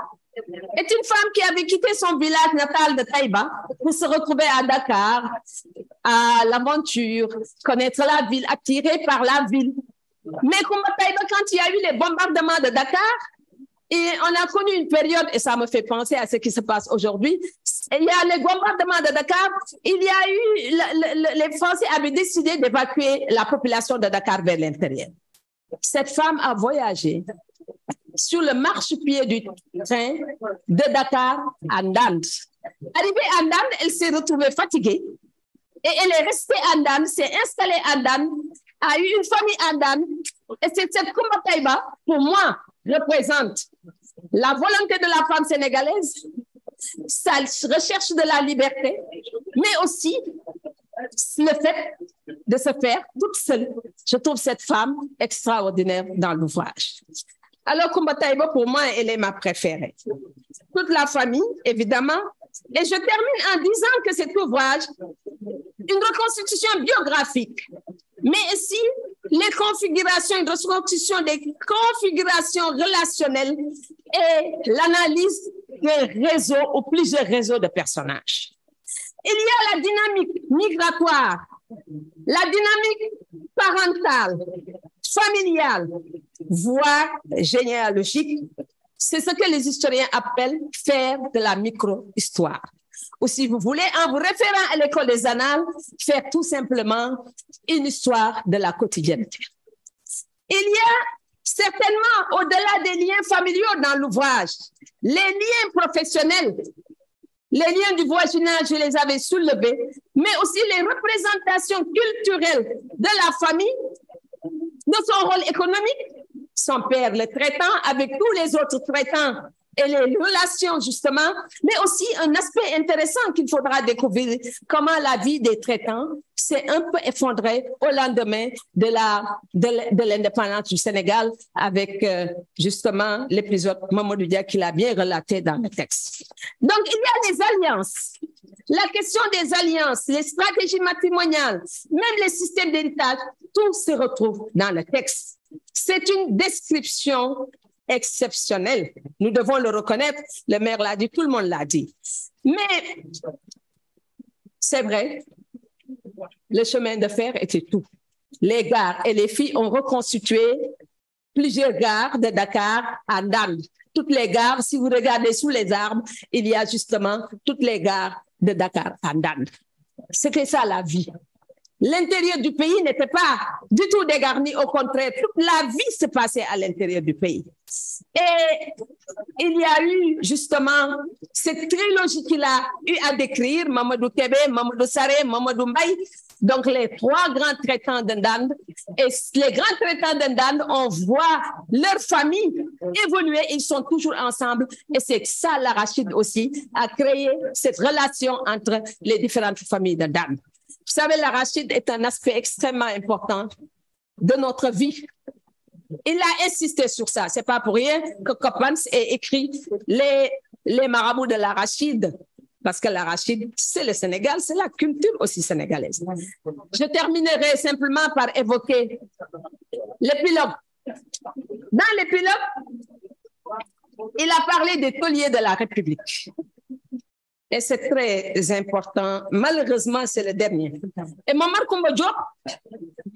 est une femme qui avait quitté son village natal de Taïba pour se retrouver à Dakar, à l'aventure, connaître la ville, attirée par la ville. Mais Koumba Taïba, quand il y a eu les bombardements de Dakar, et on a connu une période, et ça me fait penser à ce qui se passe aujourd'hui, il y a les bombardements de Dakar, il y a eu, les Français avaient décidé d'évacuer la population de Dakar vers l'intérieur. Cette femme a voyagé sur le marchepied du train de Dakar à Ndande. Arrivée à Ndande, elle s'est retrouvée fatiguée, et elle est restée à Ndande, s'est installée à Ndande, a eu une famille à Ndande, et c'est cette Koumba Taïba, pour moi, représente la volonté de la femme sénégalaise, sa recherche de la liberté, mais aussi le fait de se faire toute seule. Je trouve cette femme extraordinaire dans l'ouvrage. Alors, Koumba Taïba, pour moi, elle est ma préférée. Toute la famille, évidemment. Et je termine en disant que cet ouvrage, une reconstitution biographique, mais aussi les configurations, une reconstitution des configurations relationnelles et l'analyse des réseaux ou plusieurs réseaux de personnages. Il y a la dynamique migratoire, la dynamique parentale, familiale, voire généalogique, C'est ce que les historiens appellent faire de la micro-histoire. Ou si vous voulez, en vous référant à l'école des annales, faire tout simplement une histoire de la quotidienneté. Il y a certainement, au-delà des liens familiaux dans l'ouvrage, les liens professionnels, les liens du voisinage, je les avais soulevés, mais aussi les représentations culturelles de la famille, de son rôle économique, son père le traitant avec tous les autres traitants et les relations justement, mais aussi un aspect intéressant qu'il faudra découvrir, comment la vie des traitants s'est un peu effondrée au lendemain de l'indépendance du Sénégal avec justement l'épisode Mamadou Dia qu'il a bien relaté dans le texte. Donc il y a les alliances. La question des alliances, les stratégies matrimoniales, même les systèmes d'héritage, tout se retrouve dans le texte. C'est une description exceptionnelle. Nous devons le reconnaître. Le maire l'a dit, tout le monde l'a dit. Mais c'est vrai, le chemin de fer était tout. Les gares et les filles ont reconstitué plusieurs gares de Dakar à Ndande. Toutes les gares, si vous regardez sous les arbres, il y a justement toutes les gares de Dakar à Ndande. C'était ça la vie. L'intérieur du pays n'était pas du tout dégarni, au contraire, toute la vie se passait à l'intérieur du pays. Et il y a eu justement cette trilogie qu'il a eu à décrire, Mamadou Kébé, Mamadou Saré, Mamadou Mbaye, donc les trois grands traitants de Ndande. Et les grands traitants de Ndande, on voit leur famille évoluer, ils sont toujours ensemble. Et c'est ça, l'Arachide aussi, a créé cette relation entre les différentes familles de Ndande. Vous savez, l'arachide est un aspect extrêmement important de notre vie. Il a insisté sur ça. Ce n'est pas pour rien que Coppens ait écrit les marabouts de l'arachide, parce que l'arachide, c'est le Sénégal, c'est la culture aussi sénégalaise. Je terminerai simplement par évoquer l'épilogue. Dans l'épilogue, il a parlé des tauliers de la République. Et c'est très important. Malheureusement, c'est le dernier. Et Momar Koumba Diop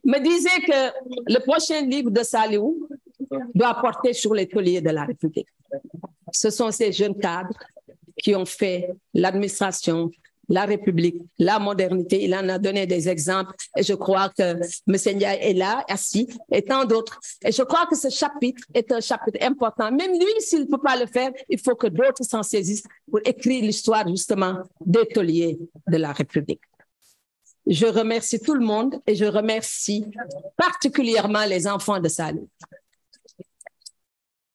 me disait que le prochain livre de Saliou doit porter sur les tauliers de la République. Ce sont ces jeunes cadres qui ont fait l'administration, la République, la modernité. Il en a donné des exemples et je crois que M. Ndiaye est là, assis, et tant d'autres. Et je crois que ce chapitre est un chapitre important. Même lui, s'il ne peut pas le faire, il faut que d'autres s'en saisissent pour écrire l'histoire justement des tauliers de la République. Je remercie tout le monde et je remercie particulièrement les enfants de Saliou.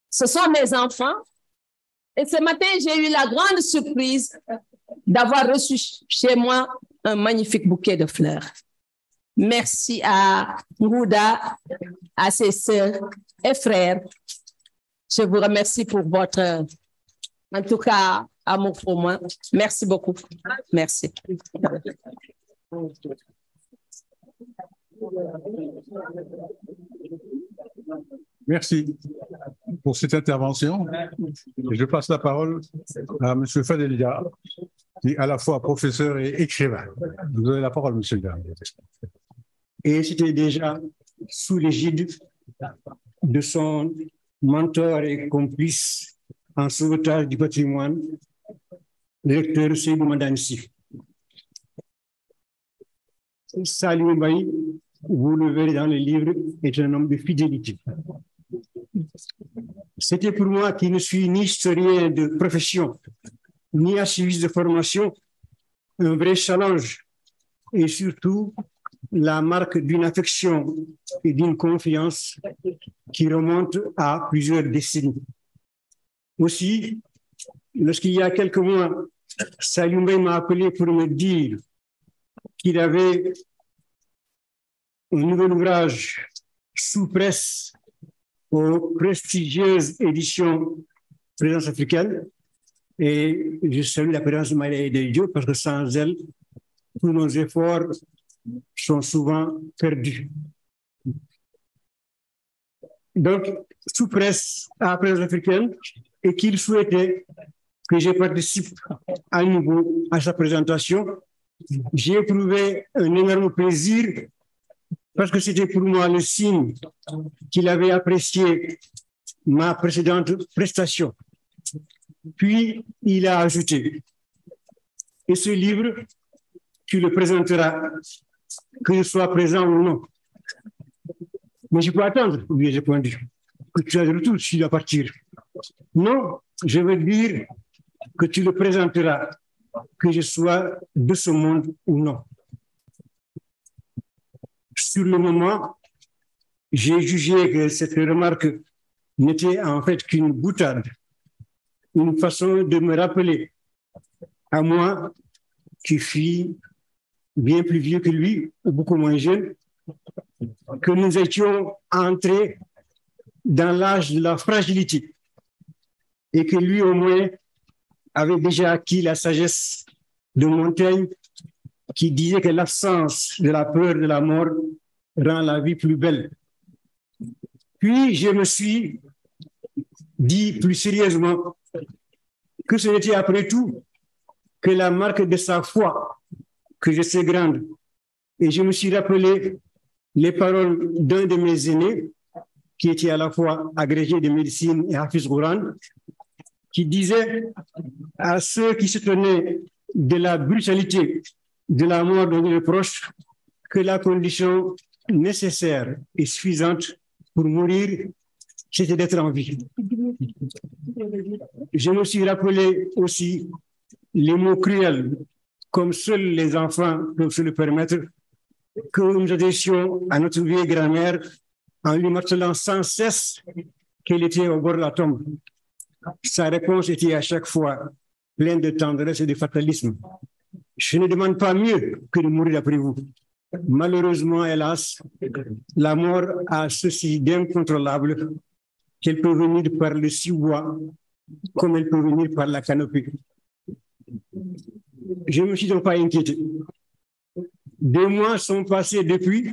Ce sont mes enfants et ce matin, j'ai eu la grande surprise d'avoir reçu chez moi un magnifique bouquet de fleurs. Merci à Ngouda, à ses sœurs et frères. Je vous remercie pour votre, en tout cas, amour pour moi. Merci beaucoup. Merci. Merci pour cette intervention. Et je passe la parole à M. Fadelia, qui est à la fois professeur et écrivain. Vous avez la parole, M. Dia. Et c'était déjà sous l'égide de son mentor et complice en sauvetage du patrimoine, le lecteur Seydou Mandansi. Saliou Mbaye, vous le verrez dans le livre, est un homme de fidélité. C'était pour moi qui ne suis ni historien de profession, ni archiviste de formation, un vrai challenge et surtout la marque d'une affection et d'une confiance qui remonte à plusieurs décennies. Aussi, lorsqu'il y a quelques mois, Saliou Mbaye m'a appelé pour me dire qu'il avait un nouvel ouvrage sous presse aux prestigieuses éditions Présence africaine. Et je salue la présence de Maria Diop parce que sans elle, tous nos efforts sont souvent perdus. Donc, sous presse à Présence africaine, et qu'il souhaitait que je participe à nouveau à sa présentation, j'ai éprouvé un énorme plaisir parce que c'était pour moi le signe qu'il avait apprécié ma précédente prestation. Puis, il a ajouté, et ce livre, tu le présenteras, que je sois présent ou non. Mais je peux attendre, lui ai répondu, que tu as de retour, tu dois partir. Non, je veux dire que tu le présenteras, que je sois de ce monde ou non. Sur le moment, j'ai jugé que cette remarque n'était en fait qu'une boutade, une façon de me rappeler à moi, qui suis bien plus vieux que lui, ou beaucoup moins jeune, que nous étions entrés dans l'âge de la fragilité et que lui, au moins, avait déjà acquis la sagesse de Montaigne qui disait que l'absence de la peur de la mort rend la vie plus belle. Puis, je me suis dit plus sérieusement que ce n'était après tout que la marque de sa foi que je sais grande. Et je me suis rappelé les paroles d'un de mes aînés, qui était à la fois agrégé de médecine et Hafiz Quran, qui disait à ceux qui se tenaient de la brutalité de la mort de nos proches que la condition nécessaire et suffisante pour mourir, c'était d'être en vie. Je me suis rappelé aussi les mots cruels, comme seuls les enfants peuvent se le permettre, que nous adressions à notre vieille grand-mère en lui martelant sans cesse qu'elle était au bord de la tombe. Sa réponse était à chaque fois pleine de tendresse et de fatalisme. Je ne demande pas mieux que de mourir après vous. Malheureusement, hélas, la mort a ceci d'incontrôlable qu'elle peut venir par le cibois comme elle peut venir par la canopée. Je ne me suis donc pas inquiété. 2 mois sont passés depuis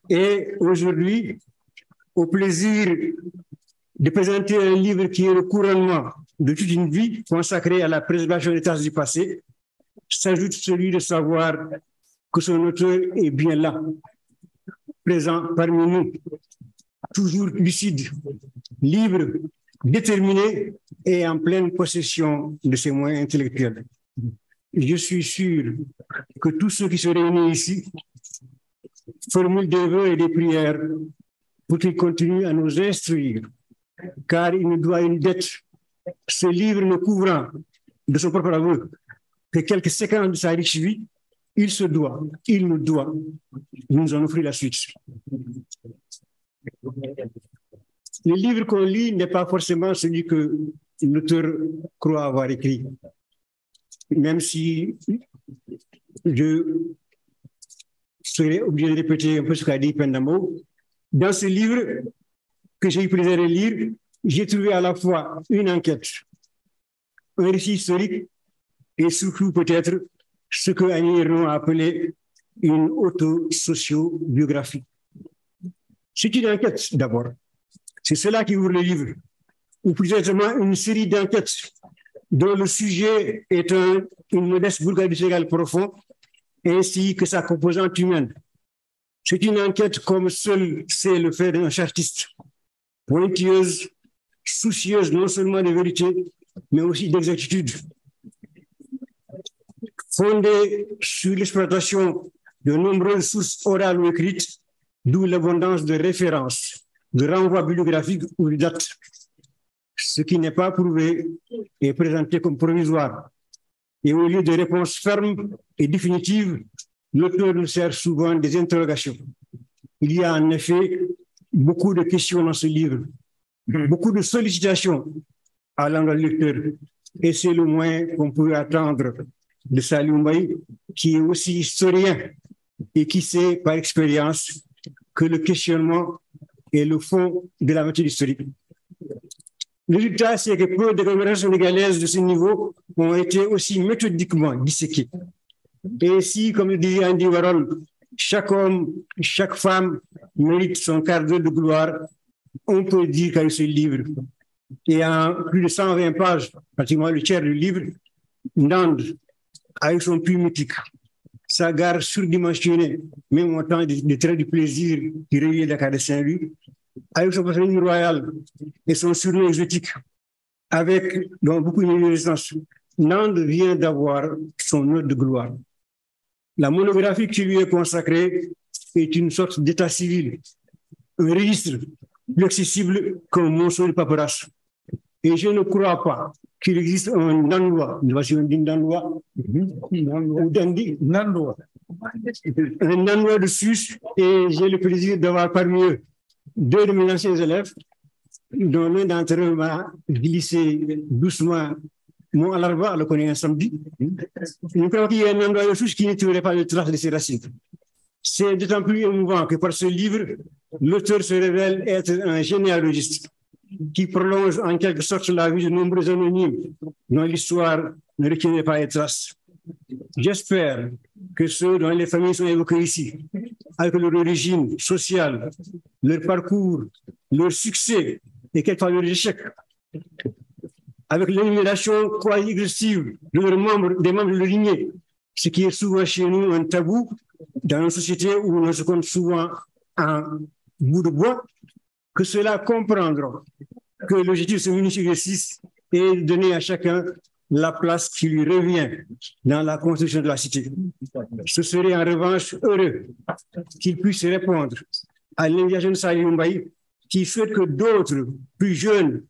et aujourd'hui, au plaisir de présenter un livre qui est le couronnement de toute une vie consacrée à la préservation des traces du passé, s'ajoute celui de savoir que son auteur est bien là, présent parmi nous, toujours lucide, libre, déterminé et en pleine possession de ses moyens intellectuels. Je suis sûr que tous ceux qui se réunissent ici formulent des vœux et des prières pour qu'il continue à nous instruire, car il nous doit une dette, ce livre ne couvrant de son propre aveu que quelques séquences de sa riche vie, il nous doit nous en offrir la suite. Le livre qu'on lit n'est pas forcément celui que l'auteur croit avoir écrit. Même si je serais obligé de répéter un peu ce qu'a dit Pendamo, dans ce livre que j'ai eu plaisir de lire, j'ai trouvé à la fois une enquête, un récit historique et surtout peut-être ce que Annie Ernaux a appelé une autosociobiographie. C'est une enquête d'abord. C'est cela qui ouvre le livre, ou plus exactement une série d'enquêtes dont le sujet est une modeste bourgade du Sénégal profond, ainsi que sa composante humaine. C'est une enquête comme seul sait le faire un chartiste, pointilleuse, soucieuse non seulement de vérité, mais aussi d'exactitude, fondée sur l'exploitation de nombreuses sources orales ou écrites, d'où l'abondance de références, de renvois bibliographiques ou de dates. Ce qui n'est pas prouvé est présenté comme provisoire. Et au lieu de réponses fermes et définitives, l'auteur nous sert souvent des interrogations. Il y a en effet beaucoup de questions dans ce livre, beaucoup de sollicitations à l'endroit du lecteur. Et c'est le moins qu'on peut attendre de Saliou Mbaye, qui est aussi historien et qui sait par expérience que le questionnement est le fond de la matière historique. Le résultat, c'est que peu de commémorations sénégalaises de ce niveau ont été aussi méthodiquement disséquées. Et si, comme le disait Andy Warhol, chaque homme, chaque femme mérite son quart d'heure de gloire, on peut dire qu'avec ce livre, et en plus de 120 pages, pratiquement le tiers du livre, Ndande, avec son puits mythique, sa gare surdimensionnée, même au temps de traits du plaisir qui reliait Dakar de Saint-Louis, avec son patronage royal et son surnom exotique, avec donc beaucoup de résistance, Nand vient d'avoir son heure de gloire. La monographie qui lui est consacrée est une sorte d'état civil, un registre plus accessible qu'un monceau de paperasse. Et je ne crois pas qu'il existe un Nandois, un Nandois de Suisse, et j'ai le plaisir d'avoir parmi eux deux de mes anciens élèves, dont l'un d'entre eux m'a glissé doucement mon alarba, le connaît un samedi. Je crois qu'il y a un Nandois de Suisse qui ne trouverait pas de traces de ses racines. C'est d'autant plus émouvant que par ce livre, l'auteur se révèle être un généalogiste qui prolonge en quelque sorte la vie de nombreux anonymes dont l'histoire ne retiendrait pas les traces. J'espère que ceux dont les familles sont évoquées ici, avec leur origine sociale, leur parcours, leur succès et quelquefois leur échec, avec l'énumération quasi exhaustive de leurs membres, des membres de leur lignée, ce qui est souvent chez nous un tabou dans une société où on se compte souvent en bout de bois, que cela comprendra que l'objectif de ce mini-exercice est de donner à chacun la place qui lui revient dans la construction de la cité. Ce serait en revanche heureux qu'il puisse répondre à l'invitation de Salim Mbaye qui souhaite que d'autres, plus jeunes,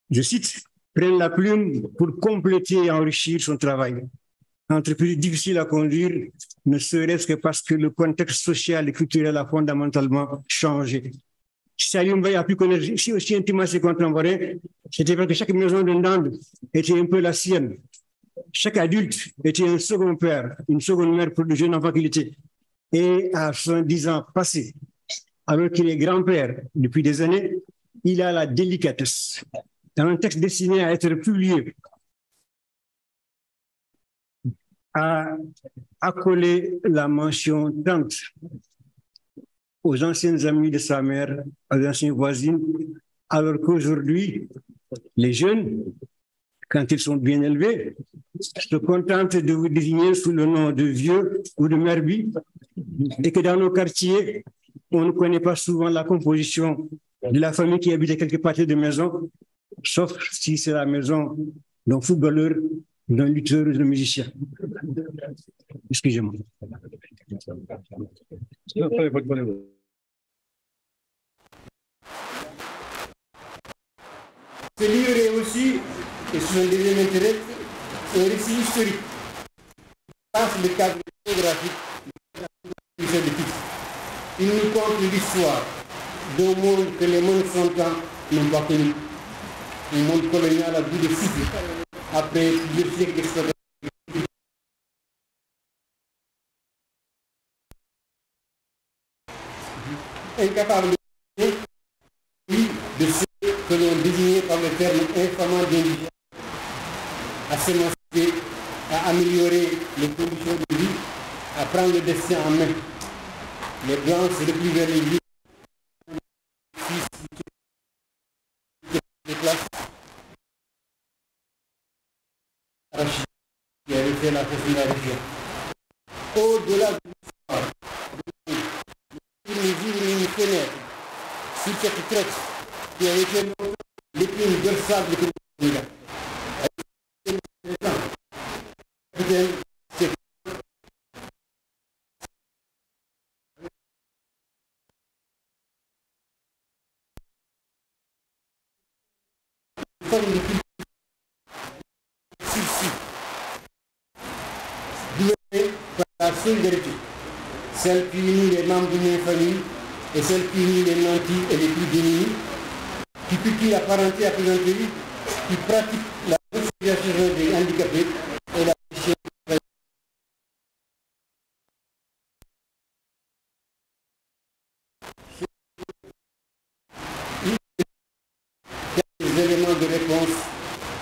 je cite, prennent la plume pour compléter et enrichir son travail. Entreprise difficile à conduire, ne serait-ce que parce que le contexte social et culturel a fondamentalement changé. Si Salim Mbaye a pu connaître aussi intimement ses contemporains, c'était parce que chaque maison de Ndande était un peu la sienne. Chaque adulte était un second père, une seconde mère pour le jeune enfant qu'il était. Et à 70 ans passés, alors qu'il est grand-père depuis des années, il a la délicatesse, dans un texte destiné à être publié, à accoler la mention tante aux anciennes amies de sa mère, aux anciennes voisines, alors qu'aujourd'hui, les jeunes, quand ils sont bien élevés, se contentent de vous désigner sous le nom de vieux ou de merbi, et que dans nos quartiers, on ne connaît pas souvent la composition de la famille qui habite à quelques pâtés de maison, sauf si c'est la maison d'un footballeur, d'un lutteur ou d'un musicien. Excusez-moi. Ce livre est aussi, et sur un deuxième intérêt, un récit historique. Dans le cadre géographique de titre. Il nous conte l'histoire d'un monde que les mondes frontants n'ont pas connu. Un monde colonial à bout de souffle, après plusieurs siècles d'exploitation. Incapable de ceux que l'on désignait par le terme infamant d'indigène, à s'émanciper, à améliorer les conditions de vie, à prendre le destin en main. Les Blancs se replient vers les villes, les classes, qui avait fait la force de la région. Au-delà de l'histoire, il nous ouvre une fenêtre sur cette traite qui a été les plus versables que nous avons. Par la solidarité, celle qui unit les membres d'une même famille et celle qui unit les nantis et les plus démunis, qui cultive la parenté à plaisanterie, qui pratique la réconciliation des handicapés et la des éléments de réponse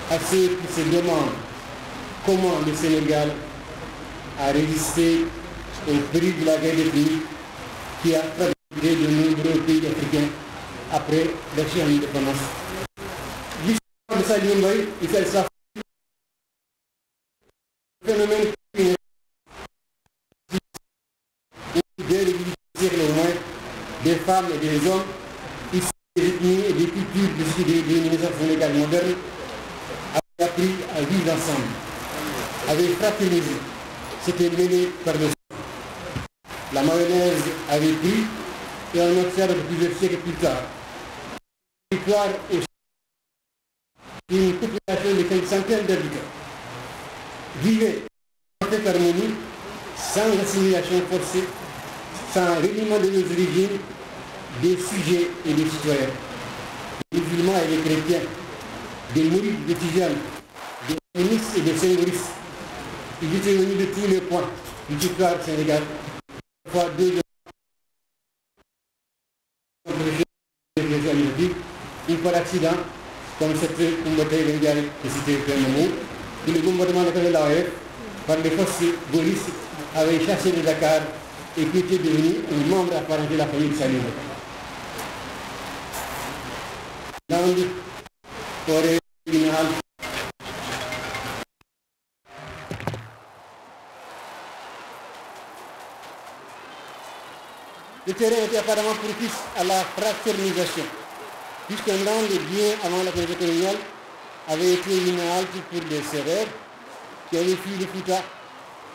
à ceux qui se demandent comment le Sénégal a résisté au péril de la guerre des pays qui a traversé de nombreux pays africains après la chère indépendance. L'histoire de Salim Mbaye, il fait ça. Le phénomène dès le siècle au moins, des femmes et des hommes issus des cultures de dénomination sénégale moderne, avaient appris à vivre ensemble, avaient fraternisé, s'étaient mêlés par le sang. La mayonnaise avait pris et on observe plusieurs siècles plus tard. L'histoire est une population de quelques centaines d'habitants vivait en cette harmonie, sans assimilation forcée, sans reniement de nos origines, des sujets et des citoyens, des musulmans et des chrétiens, des mourides, des tijanes, des communistes et des symbolistes. Ils étaient venus de tous les points du territoire sénégal. Une par accident, comme cette communauté mondiale de cité Pénomou, que le gouvernement de l'AOF, par les forces gaullistes, avait chassé de Dakar et qui était devenu un membre apparent de la famille Saloum. Langue originale. Le terrain était apparemment propice à la fraternisation, puisqu'un land bien avant la période coloniale avait été une halte pour des Sérères qui avaient fui le Fouta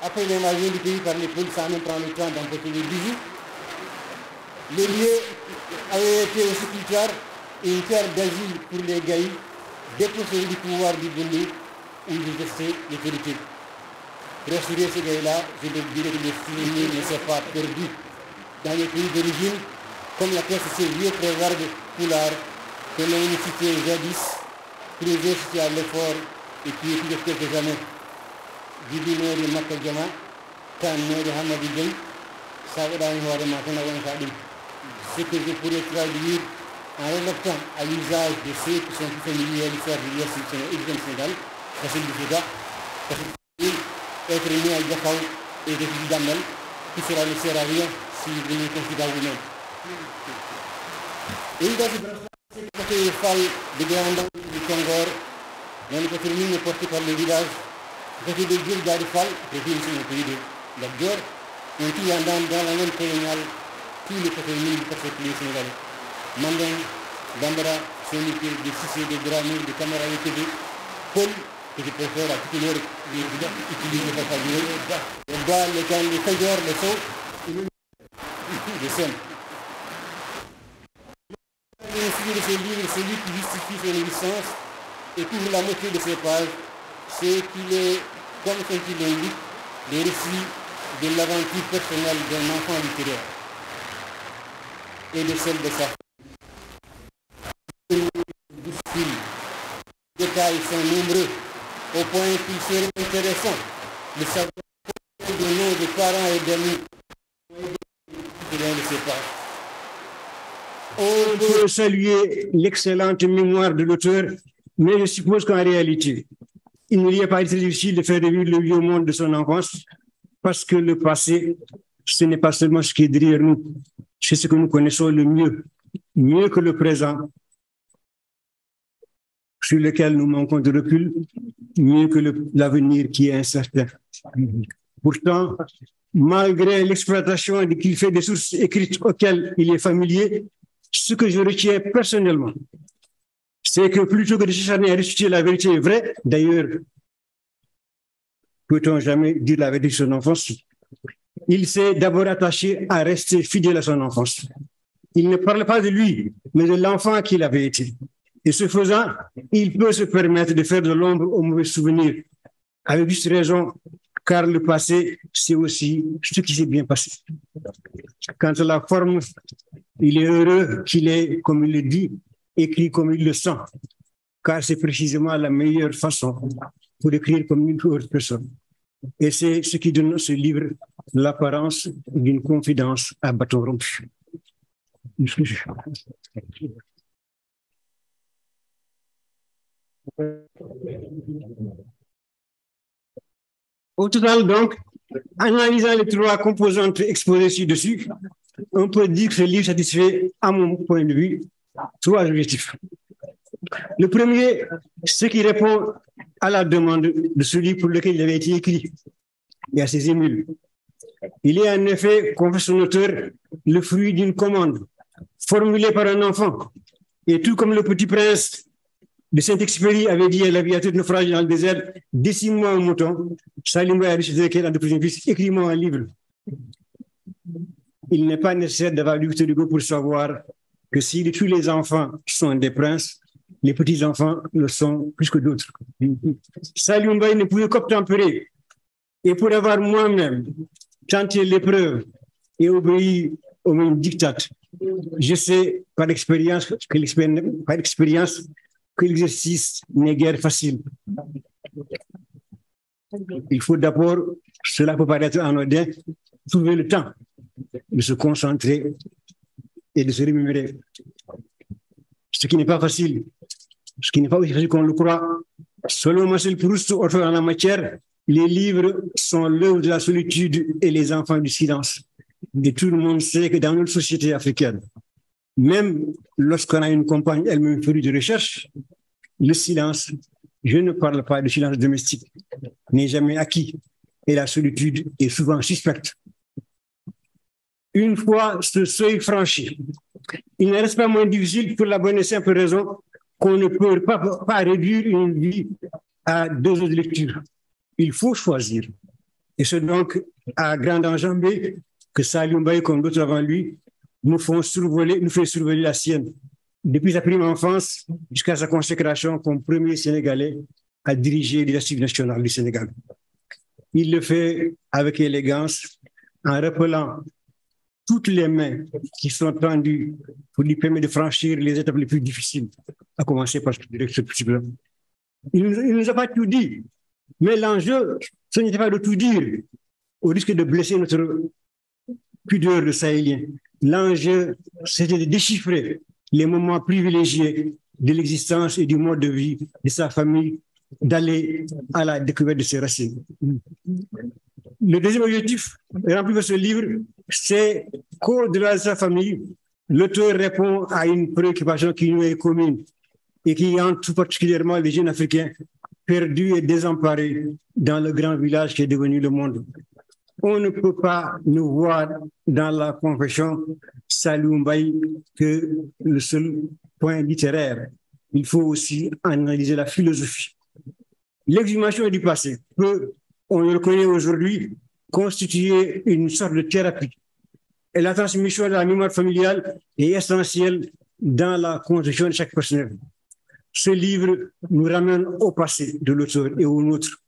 après l'invasion du pays par les Peuls sans même prendre le temps d'emporter les bijoux. Le lieu avait été aussi plus tard une terre d'asile pour les Gaïs dépossédés du pouvoir du Bundu où ils exerçaient l'autorité. Pour assurer ces Gaïs-là, je leur dirais que les souvenirs ne sont pas perdus dans les pays d'origine, comme la pièce de ces vieux préserves poulards que l'on a cité jadis, creusés c'était à l'effort et qui est depuis quelques années. Dibino de Makadjama, Kano de Hamadidin, Savadani Horemakana Wankadim. Ce que je pourrais traduire en remettant à l'usage de ceux qui sont plus familiers à l'histoire de l'Union Sénégal, parce que le Fouta, parce que être né à Yakaou et réfugié d'Amel, qui sera le sert à rien si vous venez considérer vous-même. Et il y a des côtés folles de Grandan, du Kongor, dans le côté mine porté par le village, le côté de Gil d'Arifal, le pays de la Dior, et tout dans la même coloniale, tous les côtés mine du côté sénégalais. Mandin, Gambara, Soniki, de Sissé, de Dramé, de Camara et de Paul, que je préfère à toute l'heure utiliser pour fabriquer. Le bas, les cannes, les Fajor, les sauts, de scène. L'insigne de ce livre, celui qui justifie son existence et couvre la moitié de ses pages, c'est qu'il est, comme il l'indique, les récits de l'aventure personnelle d'un enfant littéraire et de celle de sa famille. Les détails sont nombreux, au point qu'il serait intéressant de savoir le nom des parents et d'amis de l'un de ses pages. On peut saluer l'excellente mémoire de l'auteur, mais je suppose qu'en réalité, il n'y a pas été difficile de faire revivre le vieux monde de son enfance, parce que le passé, ce n'est pas seulement ce qui est derrière nous, c'est ce que nous connaissons le mieux, mieux que le présent, sur lequel nous manquons de recul, mieux que l'avenir qui est incertain. Pourtant, malgré l'exploitation qu'il fait des sources écrites auxquelles il est familier, ce que je retiens personnellement, c'est que plutôt que de chercher à restituer la vérité vraie, d'ailleurs, peut-on jamais dire la vérité de son enfance, il s'est d'abord attaché à rester fidèle à son enfance. Il ne parle pas de lui, mais de l'enfant qu'il avait été. Et ce faisant, il peut se permettre de faire de l'ombre aux mauvais souvenirs, avec juste raison, car le passé, c'est aussi ce qui s'est bien passé. Quant à la forme, il est heureux qu'il ait, comme il le dit, écrit comme il le sent, car c'est précisément la meilleure façon pour écrire comme une autre personne. Et c'est ce qui donne à ce livre l'apparence d'une confidence à bâton rompu. Au total, donc, analysant les trois composantes exposées ci-dessus, on peut dire que ce livre satisfait, à mon point de vue, trois objectifs. Le premier, ce qui répond à la demande de celui pour lequel il avait été écrit et à ses émules. Il est en effet, confesse son auteur, le fruit d'une commande formulée par un enfant Et tout comme le petit prince de Saint-Exupéry avait dit à l'aviateur de naufrage dans le désert, dessine-moi un mouton. Salim Mbaye a décidé qu'elle a de plus en plus, écris-moi un livre. Il n'est pas nécessaire d'avoir lu Victor Hugo pour savoir que si tous les enfants sont des princes, les petits-enfants le sont plus que d'autres. Salim Mbaye ne pouvait qu'obtempérer. Et pour avoir moi-même tenté l'épreuve et obéi au même diktat, je sais par expérience que l'exercice n'est guère facile. Il faut d'abord, cela peut paraître anodin, trouver le temps de se concentrer et de se remémorer. Ce qui n'est pas facile, ce qui n'est pas aussi facile qu'on le croit. Selon Marcel Proust, auteur en la matière, les livres sont l'œuvre de la solitude et les enfants du silence. Et tout le monde sait que dans notre société africaine, même lorsqu'on a une compagne elle-même férue de recherche, le silence, je ne parle pas de silence domestique, n'est jamais acquis et la solitude est souvent suspecte. Une fois ce seuil franchi, il ne reste pas moins difficile pour la bonne et simple raison qu'on ne peut pas réduire une vie à 2 heures de lecture. Il faut choisir. Et c'est donc à grande enjambée que Salim Mbaye, comme d'autres avant lui, nous fait survoler la sienne. Depuis sa prime enfance jusqu'à sa consécration comme premier Sénégalais à diriger l'Institut national du Sénégal. Il le fait avec élégance en rappelant toutes les mains qui sont tendues pour lui permettre de franchir les étapes les plus difficiles, à commencer par ce directeur possible. Il ne nous a pas tout dit, mais l'enjeu, ce n'était pas de tout dire, au risque de blesser notre pudeur de Sahélien. L'enjeu, c'était de déchiffrer les moments privilégiés de l'existence et du mode de vie de sa famille, d'aller à la découverte de ses racines. Le deuxième objectif rempli par ce livre, c'est qu'au-delà de sa famille, l'auteur répond à une préoccupation qui nous est commune et qui hante tout particulièrement les jeunes Africains perdus et désemparés dans le grand village qui est devenu le monde. On ne peut pas nous voir dans la confession Salim Mbaye que le seul point littéraire. Il faut aussi analyser la philosophie. L'exhumation du passé peut, on le reconnaît aujourd'hui, constituer une sorte de thérapie. Et la transmission de la mémoire familiale est essentielle dans la construction de chaque personnel. Ce livre nous ramène au passé de l'auteur et au nôtre.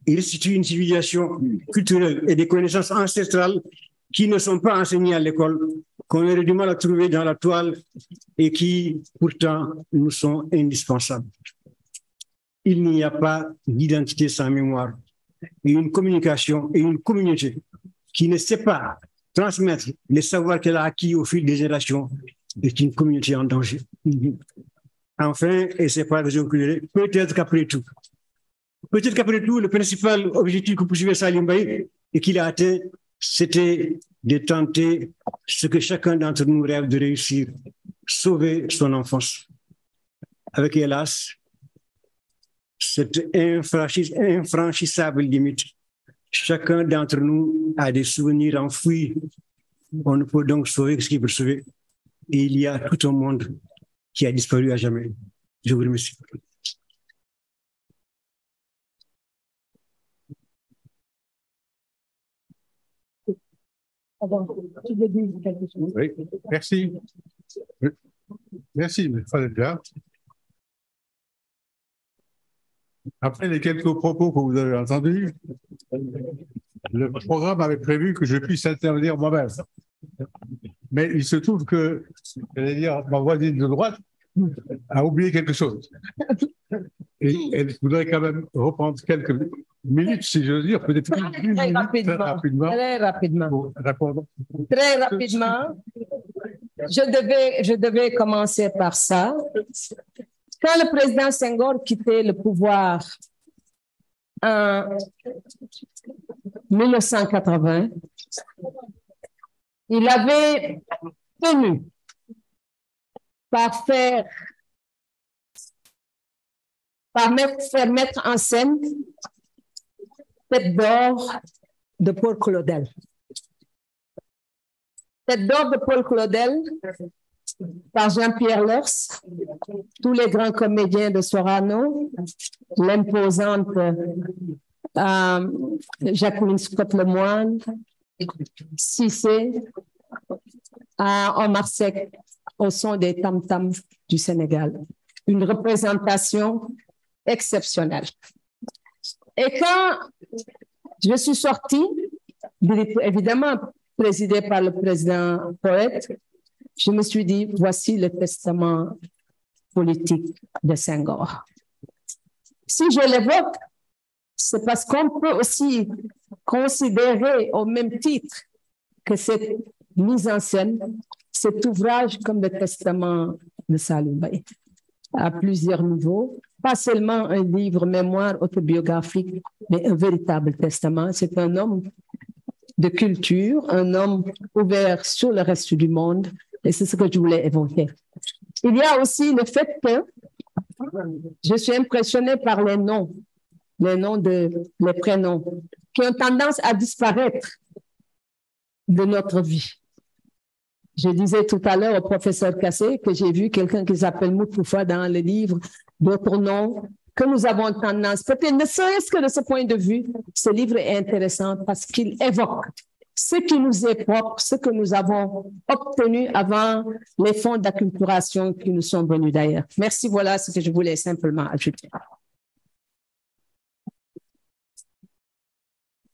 Il restitue une civilisation culturelle et des connaissances ancestrales qui ne sont pas enseignées à l'école, qu'on aurait du mal à trouver dans la toile et qui, pourtant, nous sont indispensables. Il n'y a pas d'identité sans mémoire. Et une communication et une communauté qui ne sait pas transmettre les savoirs qu'elle a acquis au fil des générations est une communauté en danger. Enfin, et c'est pas la raison que peut-être qu'après tout, le principal objectif que poursuivait Salim Mbaye et qu'il a atteint, c'était de tenter ce que chacun d'entre nous rêve de réussir, sauver son enfance. Avec, hélas, cette infranchissable limite. Chacun d'entre nous a des souvenirs enfouis. On ne peut donc sauver ce qu'il peut sauver. Et il y a tout un monde qui a disparu à jamais. Je vous remercie. Oui, merci. Merci, M. Fadela. Après les quelques propos que vous avez entendus, le programme avait prévu que je puisse intervenir moi-même. Mais il se trouve que, j'allais dire, ma voisine de droite a oublié quelque chose. Et elle voudrait quand même reprendre quelques minutes, si j'ose dire, peut-être très rapidement. Pour répondre. Très rapidement. Je devais commencer par ça. Quand le président Senghor quittait le pouvoir en 1980, il avait tenu par faire mettre en scène Tête d'or de Paul Claudel. Tête d'or de Paul Claudel par Jean-Pierre Lers, tous les grands comédiens de Sorano, l'imposante Jacqueline Scott Lemoine, Cissé, Omar Seck au son des tam-tams du Sénégal. Une représentation exceptionnelle. Et quand je suis sortie, évidemment présidée par le président Poète, je me suis dit, voici le testament politique de Senghor. Si je l'évoque, c'est parce qu'on peut aussi considérer au même titre que cette mise en scène, cet ouvrage comme le testament de Saliou Mbaye, à plusieurs niveaux, pas seulement un livre mémoire autobiographique, mais un véritable testament. C'est un homme de culture, un homme ouvert sur le reste du monde, et c'est ce que je voulais évoquer. Il y a aussi le fait que je suis impressionnée par les noms, les prénoms, qui ont tendance à disparaître de notre vie. Je disais tout à l'heure au professeur Kassé que j'ai vu quelqu'un qui s'appelle Moutoufa dans le livre, d'autres noms, que nous avons tendance, peut-être ne serait-ce que de ce point de vue, ce livre est intéressant parce qu'il évoque ce qui nous est propre, ce que nous avons obtenu avant les fonds d'acculturation qui nous sont venus d'ailleurs. Merci, voilà ce que je voulais simplement ajouter.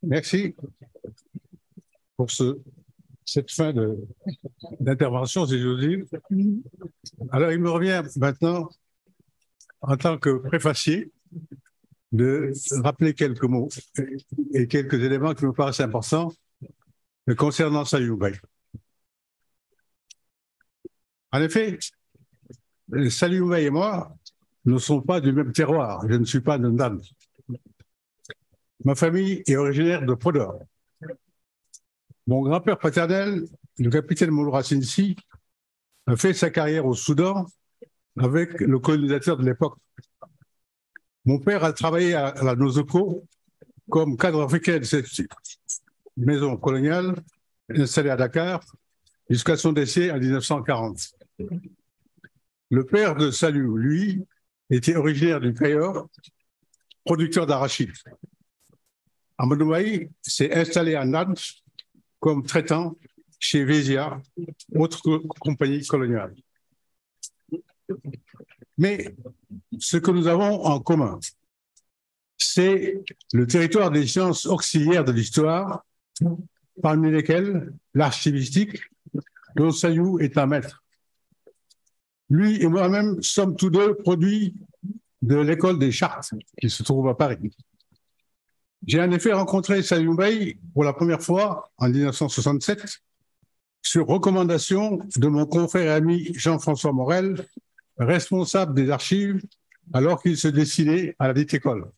Merci pour cette fin d'intervention, si j'ose dire. Alors, il me revient maintenant, en tant que préfacier, de rappeler quelques mots et quelques éléments qui me paraissent importants concernant Saliou Mbaye. En effet, Saliou Mbaye et moi ne sommes pas du même terroir. Je ne suis pas de Ndande. Ma famille est originaire de Podor. Mon grand-père paternel, le capitaine Molo Racine Sy, a fait sa carrière au Soudan avec le colonisateur de l'époque. Mon père a travaillé à la Nosoko comme cadre africain de cette maison coloniale installée à Dakar jusqu'à son décès en 1940. Le père de Saliou, lui, était originaire du Cayor, producteur d'arachide. Amadou Mbaye s'est installé à Nantes comme traitant chez Vésia, autre compagnie coloniale. Mais ce que nous avons en commun, c'est le territoire des sciences auxiliaires de l'histoire, parmi lesquelles l'archivistique, dont Saliou est un maître. Lui et moi-même sommes tous deux produits de l'école des Chartes, qui se trouve à Paris. J'ai en effet rencontré Saliou Mbaye pour la première fois en 1967 sur recommandation de mon confrère et ami Jean-François Morel, responsable des archives alors qu'il se destinait à la dite école.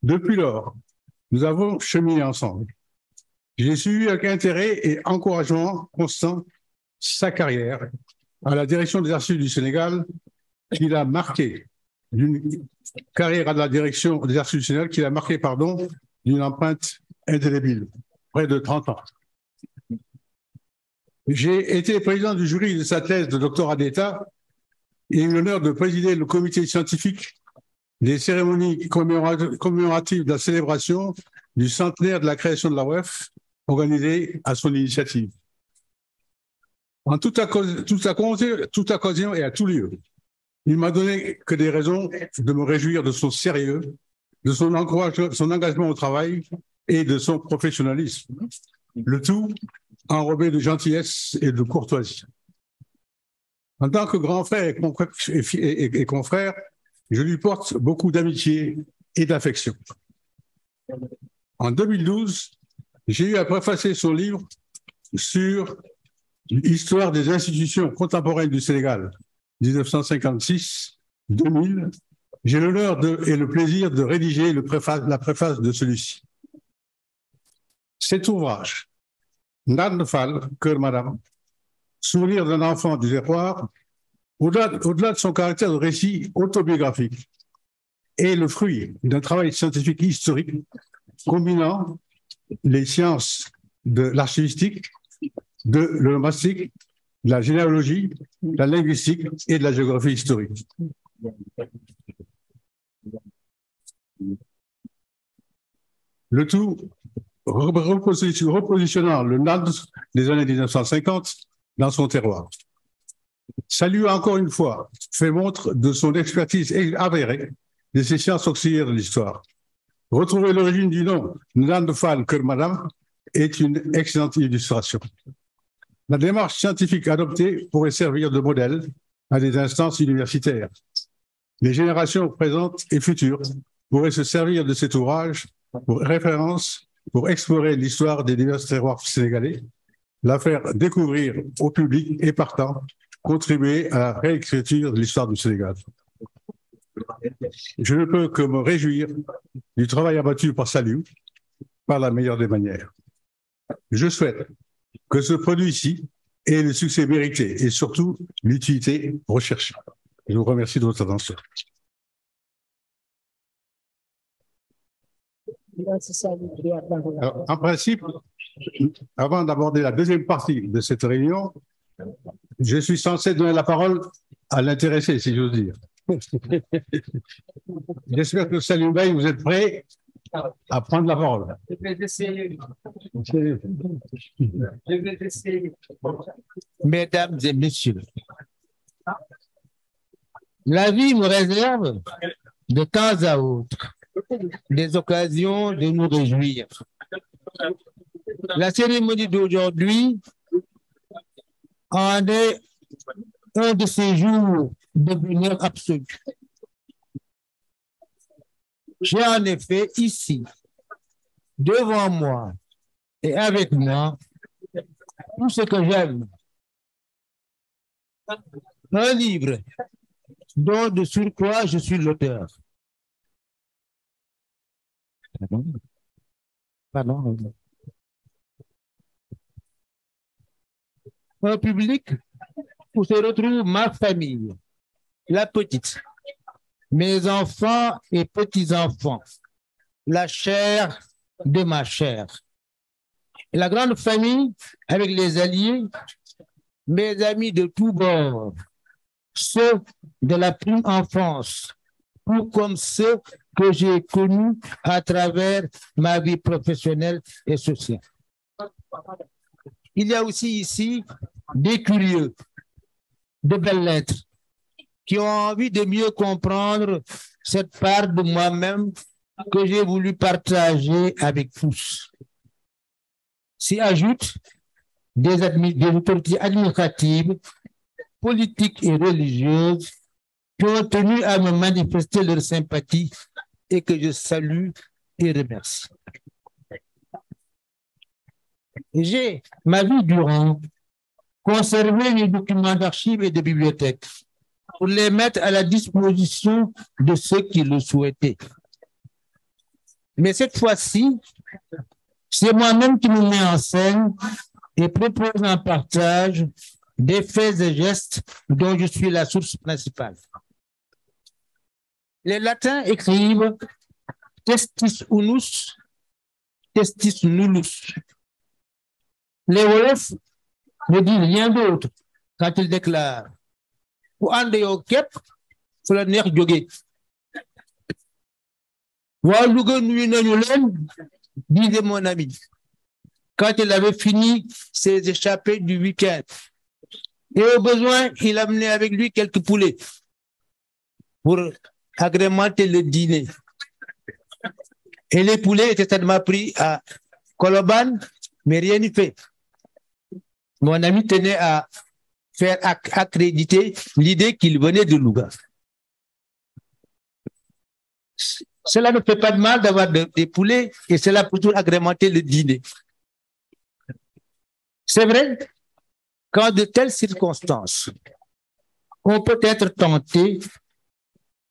Depuis lors, nous avons cheminé ensemble. J'ai suivi avec intérêt et encouragement constant sa carrière à la direction des archives du Sénégal, qu'il a marqué d'une carrière à la direction des archives du Sénégal, qu'il a marqué, d'une empreinte indélébile, près de 30 ans. J'ai été président du jury de sa thèse de doctorat d'État et eu l'honneur de présider le comité scientifique des cérémonies commémoratives de la célébration du centenaire de la création de la WEF, organisée à son initiative. En toute occasion et à tout lieu, il m'a donné que des raisons de me réjouir de son sérieux, de son engagement au travail et de son professionnalisme. Le tout enrobé de gentillesse et de courtoisie. En tant que grand frère et confrère, je lui porte beaucoup d'amitié et d'affection. En 2012, j'ai eu à préfacer son livre sur l'histoire des institutions contemporaines du Sénégal, 1956-2000. J'ai l'honneur et le plaisir de rédiger la préface de celui-ci. Cet ouvrage, Ndande Fall, Cœur Madame, souvenir d'un enfant du terroir, au-delà de son caractère de récit autobiographique, est le fruit d'un travail scientifique historique combinant les sciences de l'archivistique, de l'onomastique de la généalogie, de la linguistique et de la géographie historique. Le tout repositionnant le NAD des années 1950 dans son terroir. Salut encore une fois fait montre de son expertise avérée de ses sciences auxiliaires de l'histoire. Retrouver l'origine du nom Ndande Fall Keur Madam est une excellente illustration. La démarche scientifique adoptée pourrait servir de modèle à des instances universitaires. Les générations présentes et futures pourraient se servir de cet ouvrage pour référence, pour explorer l'histoire des divers terroirs sénégalais, la faire découvrir au public et partant, contribuer à la réécriture de l'histoire du Sénégal. Je ne peux que me réjouir du travail abattu par Saliou par la meilleure des manières. Je souhaite que ce produit-ci ait le succès mérité et surtout l'utilité recherchée. Je vous remercie de votre attention. Alors, en principe, avant d'aborder la deuxième partie de cette réunion, je suis censé donner la parole à l'intéressé, si j'ose dire. J'espère que Salim Bey, vous êtes prêts à prendre la parole. Je vais essayer. Mesdames et messieurs, la vie me réserve de temps à autre des occasions de nous réjouir. La cérémonie d'aujourd'hui en est un de ces jours de bonheur absolu. J'ai en effet ici, devant moi et avec moi, tout ce que j'aime. Un livre dont de surcroît je suis l'auteur. Pardon. Un public où se retrouve ma famille, la petite, mes enfants et petits-enfants, la chair de ma chair. Et la grande famille avec les alliés, mes amis de tous bords, ceux de la prime enfance, tout comme ceux que j'ai connus à travers ma vie professionnelle et sociale. Il y a aussi ici des curieux, de belles lettres, qui ont envie de mieux comprendre cette part de moi-même que j'ai voulu partager avec tous. S'y ajoutent des autorités administratives, politiques et religieuses qui ont tenu à me manifester leur sympathie et que je salue et remercie. J'ai, ma vie durant, conservé les documents d'archives et de bibliothèques pour les mettre à la disposition de ceux qui le souhaitaient. Mais cette fois-ci, c'est moi-même qui me mets en scène et propose un partage des faits et gestes dont je suis la source principale. Les latins écrivent testis unus, testis nullus. Les Wolofs ne disent rien d'autre quand ils déclarent pour ande yow képp fu la neex jóge. Waa Louga nuyu nañu leen, disait mon ami, quand il avait fini ses échappées du week-end. Et au besoin, il amenait avec lui quelques poulets pour agrémenter le dîner. Et les poulets étaient tellement pris à Koloban, mais rien n'y fait. Mon ami tenait à faire accréditer l'idée qu'il venait de Louga. Cela ne fait pas de mal d'avoir des poulets et cela peut toujours agrémenter le dîner. C'est vrai, qu'en de telles circonstances, on peut être tenté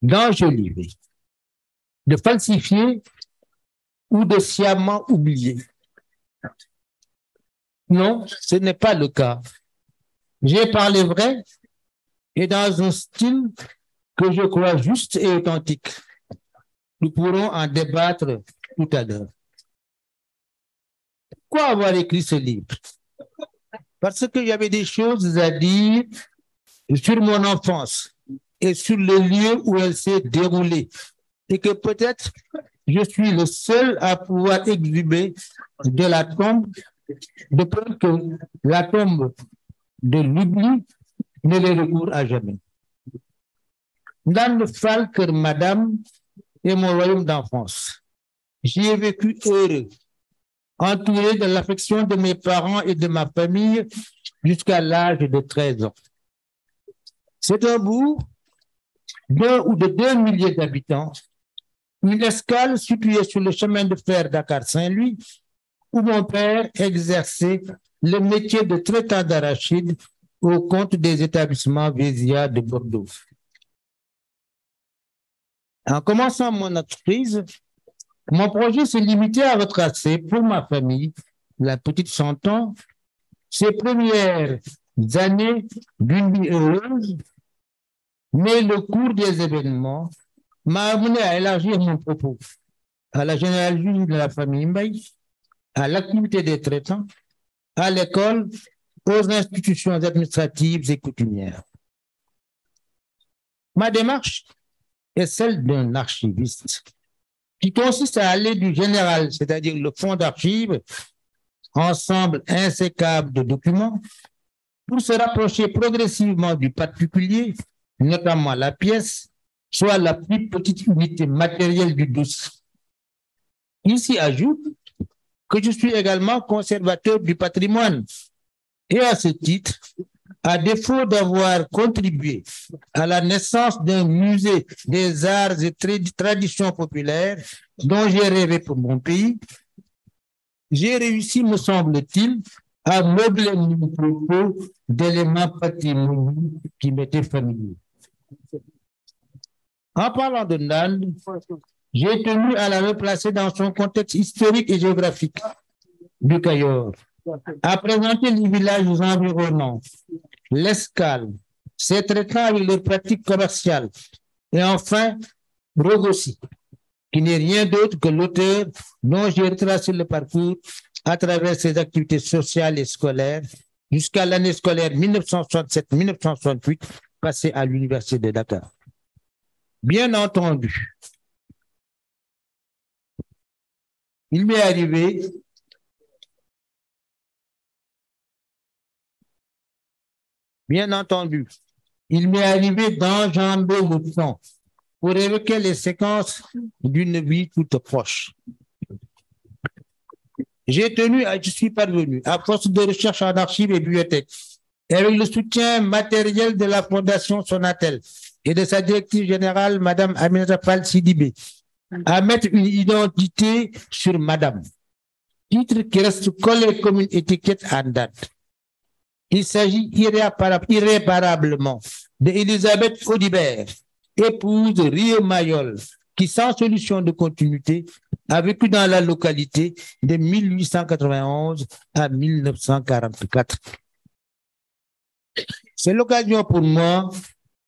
d'enjoliver, de falsifier ou de sciemment oublier. Non, ce n'est pas le cas. J'ai parlé vrai et dans un style que je crois juste et authentique. Nous pourrons en débattre tout à l'heure. Pourquoi avoir écrit ce livre? parce que j'avais des choses à dire sur mon enfance et sur le lieu où elle s'est déroulée. Et que peut-être je suis le seul à pouvoir exhumer de la tombe, de peur que la tombe de l'oubli ne les recouvre à jamais. Dans le Falker, madame, et mon royaume d'enfance, j'y ai vécu heureux, entouré de l'affection de mes parents et de ma famille jusqu'à l'âge de 13 ans. C'est un bourg d'1 ou de 2 milliers d'habitants, une escale située sur le chemin de fer Dakar-Saint-Louis, où mon père exerçait le métier de traitant d'arachide au compte des établissements Vésia de Bordeaux. En commençant mon entreprise, mon projet s'est limité à retracer pour ma famille, la petite Chanton, ses premières années d'une vie heureuse, mais le cours des événements m'a amené à élargir mon propos à la généalogie de la famille Mbaye, à l'activité des traitants, à l'école, aux institutions administratives et coutumières. Ma démarche est celle d'un archiviste qui consiste à aller du général, c'est-à-dire le fonds d'archives, ensemble insécable de documents, pour se rapprocher progressivement du particulier, notamment la pièce, soit la plus petite unité matérielle du dossier. Il s'y ajoute que je suis également conservateur du patrimoine et à ce titre, à défaut d'avoir contribué à la naissance d'un musée des arts et traditions populaires dont j'ai rêvé pour mon pays, j'ai réussi, me semble-t-il, à meubler mon propos d'éléments patrimoniaux qui m'étaient familiers. En parlant de Ndande, j'ai tenu à la replacer dans son contexte historique et géographique du Cayor, à présenter les villages environnants, l'escale, ses traitants avec leurs pratiques commerciales, et enfin, Rogossi, qui n'est rien d'autre que l'auteur dont j'ai retracé le parcours à travers ses activités sociales et scolaires jusqu'à l'année scolaire 1967-1968 passée à l'Université de Dakar. Bien entendu, il m'est arrivé d'enjamber le temps pour évoquer les séquences d'une vie toute proche. Je suis parvenu, à force de recherche en archives et bibliothèques, et avec le soutien matériel de la Fondation Sonatel et de sa directrice générale, Mme Aminata Fall Sidibé, à mettre une identité sur Madame, titre qui reste collé comme une étiquette en date. Il s'agit irréparablement d'Elisabeth Audibert, épouse de Rio Mayol, qui, sans solution de continuité, a vécu dans la localité de 1891 à 1944. C'est l'occasion pour moi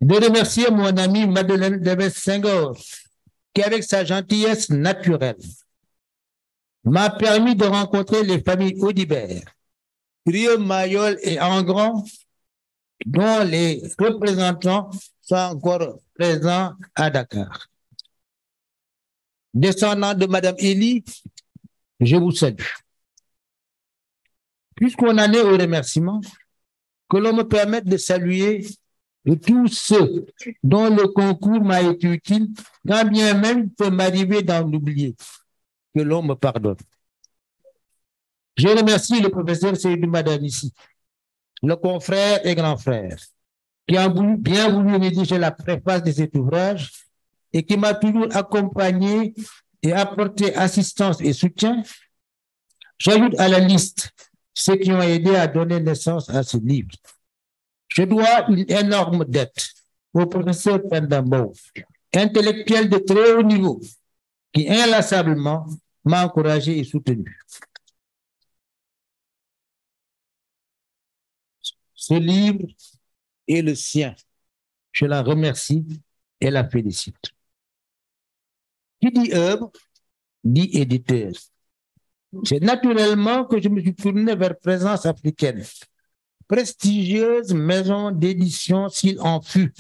de remercier mon amie Madeleine Deves-Senghor, qui, avec sa gentillesse naturelle, m'a permis de rencontrer les familles Audibert, Rio Mayol et Engrand, dont les représentants sont encore présents à Dakar. Descendant de Madame Elie, je vous salue. Puisqu'on en est au remerciement, que l'on me permette de saluer tous ceux dont le concours m'a été utile, quand bien même il peut m'arriver d'en oublier, que l'on me pardonne. Je remercie le professeur Seydou Madanissi, le confrère et grand frère, qui a bien voulu rédiger la préface de cet ouvrage et qui m'a toujours accompagné et apporté assistance et soutien. J'ajoute à la liste ceux qui ont aidé à donner naissance à ce livre. Je dois une énorme dette au professeur Pendambo, intellectuel de très haut niveau, qui inlassablement m'a encouragé et soutenu. Ce livre est le sien. Je la remercie et la félicite. Qui dit œuvre, dit éditeur. C'est naturellement que je me suis tourné vers Présence africaine prestigieuse maison d'édition s'il en fut.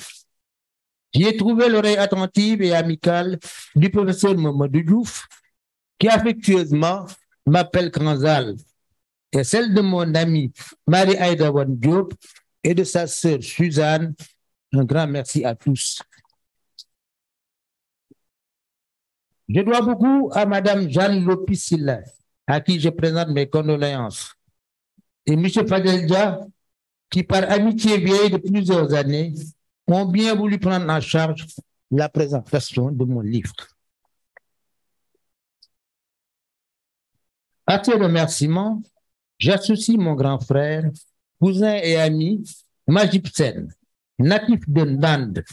J'y ai trouvé l'oreille attentive et amicale du professeur Mamadou Diouf, qui affectueusement m'appelle Kranzal, et celle de mon amie Marie-Aïda Wan Diop et de sa sœur Suzanne. Un grand merci à tous. Je dois beaucoup à Madame Jeanne Lopissilla, à qui je présente mes condoléances, et M. Fadelja, qui par amitié vieille de plusieurs années, ont bien voulu prendre en charge la présentation de mon livre. À ces remerciements, j'associe mon grand frère, cousin et ami, Majib Sen, natif de Ndande,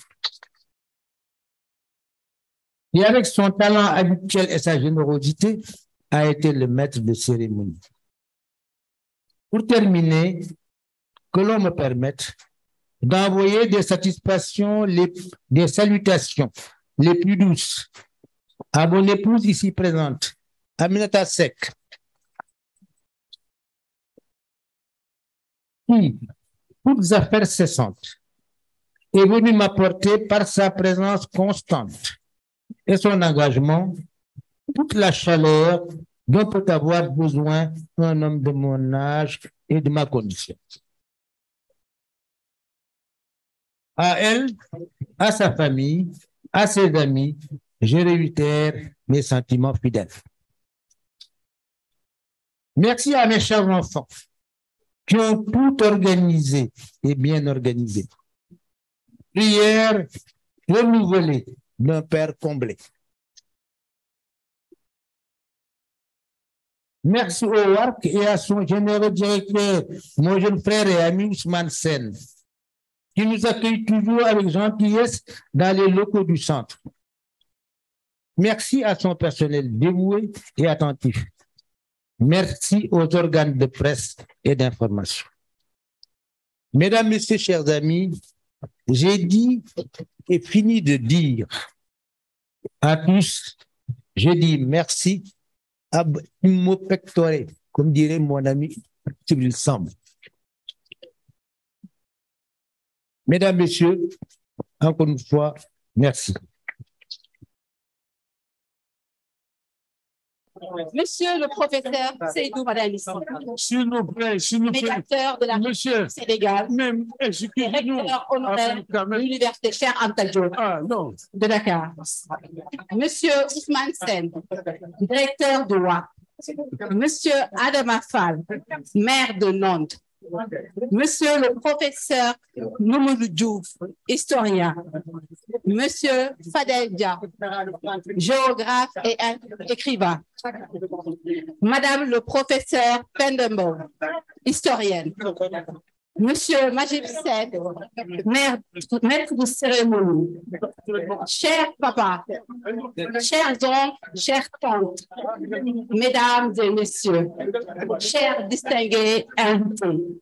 qui avec son talent habituel et sa générosité a été le maître de cérémonie. Pour terminer, que l'on me permette d'envoyer des salutations les plus douces à mon épouse ici présente, Aminata Sek, qui, toutes affaires cessantes, est venue m'apporter par sa présence constante et son engagement toute la chaleur dont peut avoir besoin un homme de mon âge et de ma condition. À elle, à sa famille, à ses amis, je réitère mes sentiments fidèles. Merci à mes chers enfants qui ont tout organisé et bien organisé. Prière renouvelée d'un père comblé. Merci au WARC et à son généreux directeur, mon jeune frère et ami Ousmane Sen, qui nous accueille toujours avec gentillesse dans les locaux du centre. Merci à son personnel dévoué et attentif. Merci aux organes de presse et d'information. Mesdames, Messieurs, chers amis, j'ai dit et fini de dire à tous, je dis merci à mon pectoré, comme dirait mon ami Sibyl Samb. Mesdames, Messieurs, encore une fois, merci. Monsieur le professeur Seydou Madani, s'il vous plaît, médiateur de la monsieur, Sénégal, même directeur honoraire de l'université Cheikh Anta Diop de Dakar. Monsieur Ousmane Sen, directeur de WAP. Monsieur Adama Fall, maire de Nantes. Monsieur le professeur Mamadou Diouf, historien. Monsieur Fadel Dia, géographe et écrivain. Madame le professeur Pendembo, historienne. Monsieur Majib Sen, maître de cérémonie. Cher papa, chers oncles, chères tantes, mesdames et messieurs, chers distingués invités,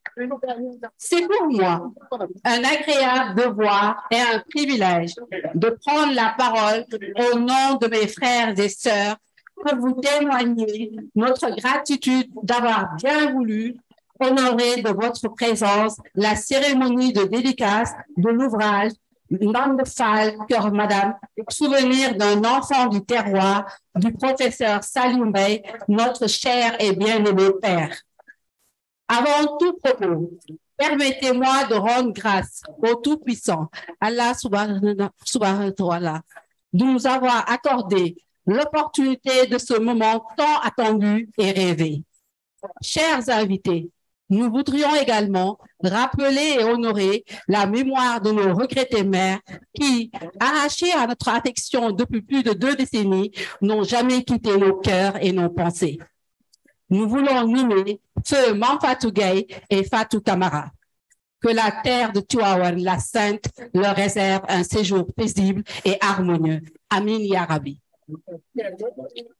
c'est pour moi un agréable devoir et un privilège de prendre la parole au nom de mes frères et sœurs pour vous témoigner notre gratitude d'avoir bien voulu honorer de votre présence la cérémonie de dédicace de l'ouvrage Ndande Fall, Cœur Madame, souvenir d'un enfant du terroir du professeur Salim Bey, notre cher et bien-aimé père. Avant tout propos, permettez-moi de rendre grâce au Tout-Puissant, Allah subhanahu wa ta'ala, de nous avoir accordé l'opportunité de ce moment tant attendu et rêvé. Chers invités, nous voudrions également rappeler et honorer la mémoire de nos regrettés mères qui, arrachés à notre affection depuis plus de 2 décennies, n'ont jamais quitté nos cœurs et nos pensées. Nous voulons nommer ceux Mamfatou Gueye et Fatou Camara. Que la terre de Tivaouane, la Sainte, leur réserve un séjour paisible et harmonieux. Amin Ya Rabbi.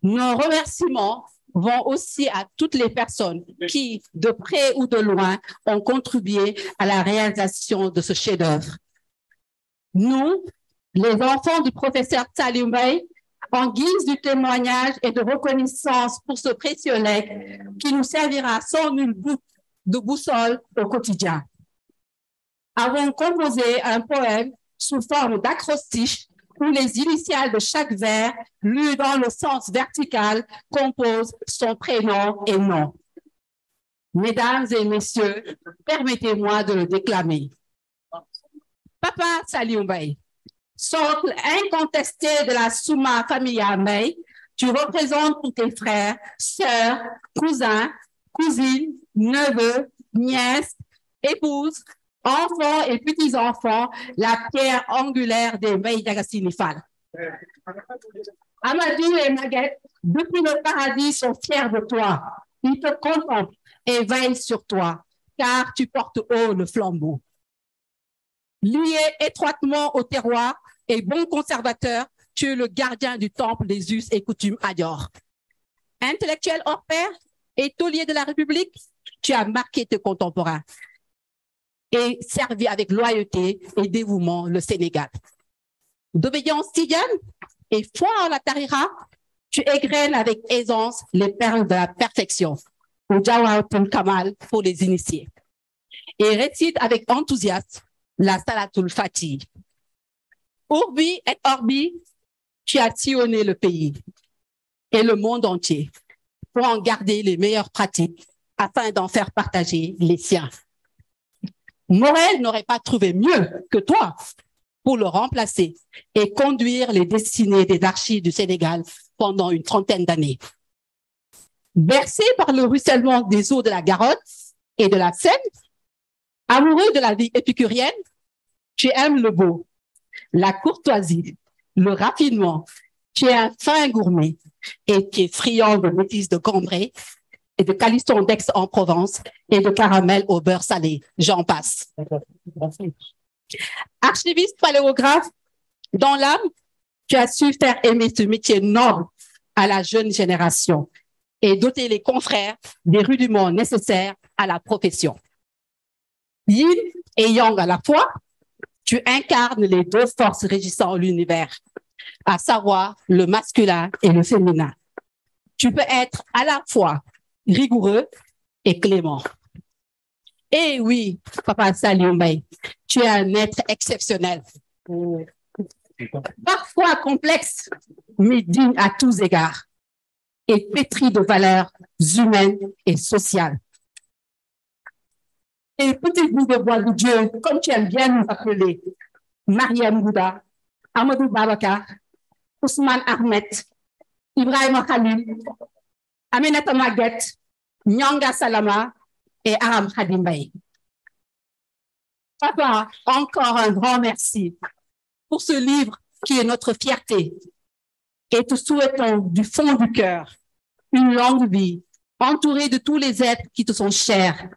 Nos remerciements vont aussi à toutes les personnes qui, de près ou de loin, ont contribué à la réalisation de ce chef-d'œuvre. Nous, les enfants du professeur Salim Bey, en guise du témoignage et de reconnaissance pour ce précieux legs qui nous servira sans nul doute de boussole au quotidien. Avons composé un poème sous forme d'acrostiche où les initiales de chaque vers, lues dans le sens vertical, composent son prénom et nom. Mesdames et messieurs, permettez-moi de le déclamer. Papa Saliou Mbaye, socle incontesté de la Souma Familia Mbaye, tu représentes pour tes frères, sœurs, cousins, cousines, neveux, nièces, épouses, enfants et petits-enfants, la pierre angulaire des Mbaye Diagassi Fall. Amadou et Maguette, depuis le paradis, sont fiers de toi. Ils te contemplent et veillent sur toi, car tu portes haut le flambeau. Lié étroitement au terroir et bon conservateur, tu es le gardien du temple des us et coutumes à Dior. Intellectuel hors pair et taulier de la République, tu as marqué tes contemporains et servi avec loyauté et dévouement le Sénégal. D'obédience tidiane et foi en la tarira, tu égrènes avec aisance les perles de la perfection, au Jawaharatul Kamal pour les initiés, et récite avec enthousiasme la Salatul Fatih. Urbi et Orbi, tu as sillonné le pays et le monde entier pour en garder les meilleures pratiques afin d'en faire partager les siens. Morel n'aurait pas trouvé mieux que toi pour le remplacer et conduire les destinées des archives du Sénégal pendant une 30aine d'années. Bercé par le ruissellement des eaux de la Garonne et de la Seine, amoureux de la vie épicurienne, tu aimes le beau, la courtoisie, le raffinement, tu es un fin gourmet et tu es friand de métis de Cambrai et de calisson d'Aix-en-Provence et de caramel au beurre salé. J'en passe. Archiviste paléographe, dans l'âme, tu as su faire aimer ce métier noble à la jeune génération et doter les confrères des rudiments nécessaires à la profession. Yin et Yang à la fois, tu incarnes les deux forces régissant l'univers, à savoir le masculin et le féminin. Tu peux être à la fois rigoureux et clément. Et oui, Papa Saliou Mbaye, tu es un être exceptionnel. Parfois complexe, mais digne à tous égards, et pétri de valeurs humaines et sociales. Et petite bout de bois de Dieu, comme tu aimes bien nous appeler, Mariam Gouda, Amadou Babakar, Ousmane Ahmed, Ibrahim Khalil, Aminata Maguette, Nyanga Salama et Aram Khadim Mbaye. Papa, encore un grand merci pour ce livre qui est notre fierté. Et te souhaitons du fond du cœur une longue vie, entourée de tous les êtres qui te sont chers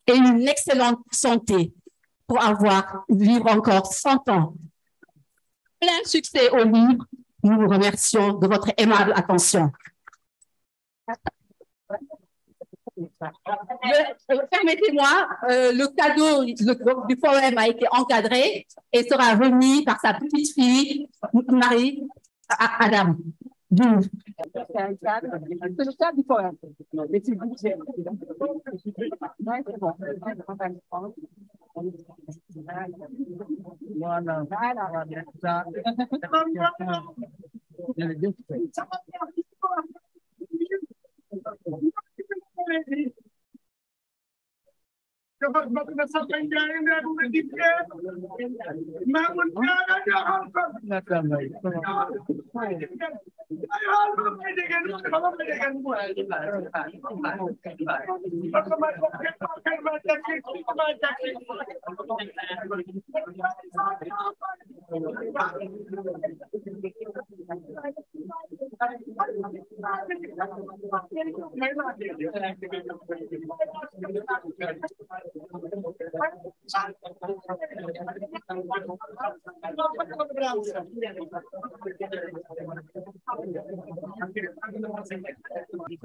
et une excellente santé pour vivre encore 100 ans. Plein succès au livre. Nous vous remercions de votre aimable attention. Permettez-moi, le cadeau du poème a été encadré et sera remis par sa petite fille, Marie Adam. C'est le cadre du poème.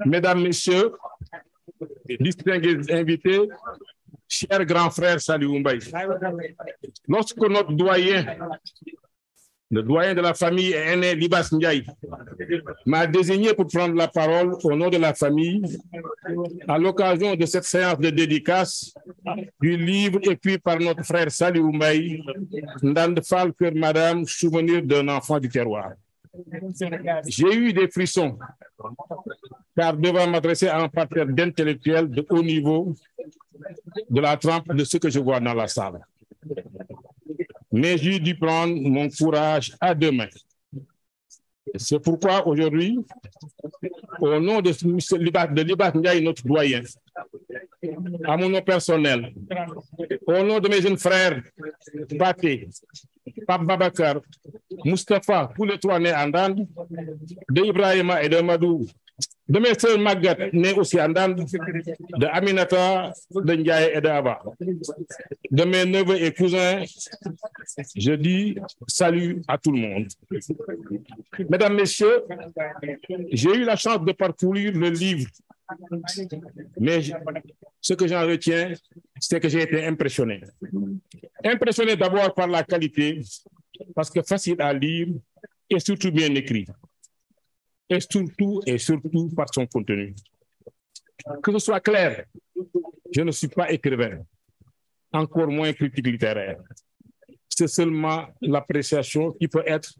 Mesdames, Messieurs, distingués invités, cher grand frère Saliou Mbaye, lorsque notre doyen le doyen de la famille et aîné Libas Ndiaye m'a désigné pour prendre la parole au nom de la famille à l'occasion de cette séance de dédicace du livre écrit par notre frère Saliou Mbaye, Ndande Fall Keur Madame, souvenir d'un enfant du terroir. J'ai eu des frissons, car devant m'adresser à un parterre d'intellectuels de haut niveau de la trempe de ce que je vois dans la salle. Mais j'ai dû prendre mon courage à deux mains. C'est pourquoi aujourd'hui, au nom de Libas Ndiaye, notre doyen, à mon nom personnel, au nom de mes jeunes frères, Baté, Pape Babakar, Moustapha, tous les trois nés en Ndande, de Ibrahima et de Madou, de mes sœurs Magat, nées aussi en Ndande, de Aminata, de Ndiaye et de Abba, de mes neveux et cousins, je dis salut à tout le monde. Mesdames, Messieurs, j'ai eu la chance de parcourir le livre, mais ce que j'en retiens, c'est que j'ai été impressionné. Impressionné d'abord par la qualité, parce que facile à lire et surtout bien écrit. Et surtout par son contenu. Que ce soit clair, je ne suis pas écrivain, encore moins critique littéraire. C'est seulement l'appréciation qui peut être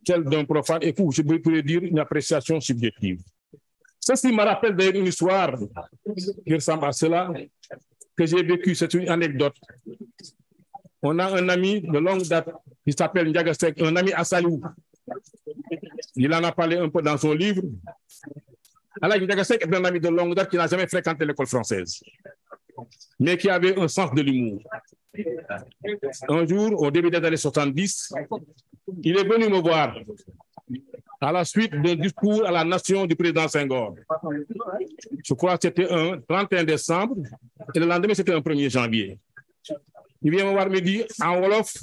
celle d'un profane et je pourrais dire une appréciation subjective. Ceci me rappelle une histoire qui ressemble à cela que j'ai vécu. C'est une anecdote. On a un ami de longue date qui s'appelle Ndiaga Seck, un ami à Saliou. Il en a parlé un peu dans son livre. Alors, Ndiaga Seck est un ami de longue date qui n'a jamais fréquenté l'école française, mais qui avait un sens de l'humour. Un jour, au début des années 70, il est venu me voir à la suite d'un discours à la nation du président Senghor. Je crois que c'était un 31 décembre et le lendemain, c'était un 1er janvier. Il vient me voir me dire en Wolof,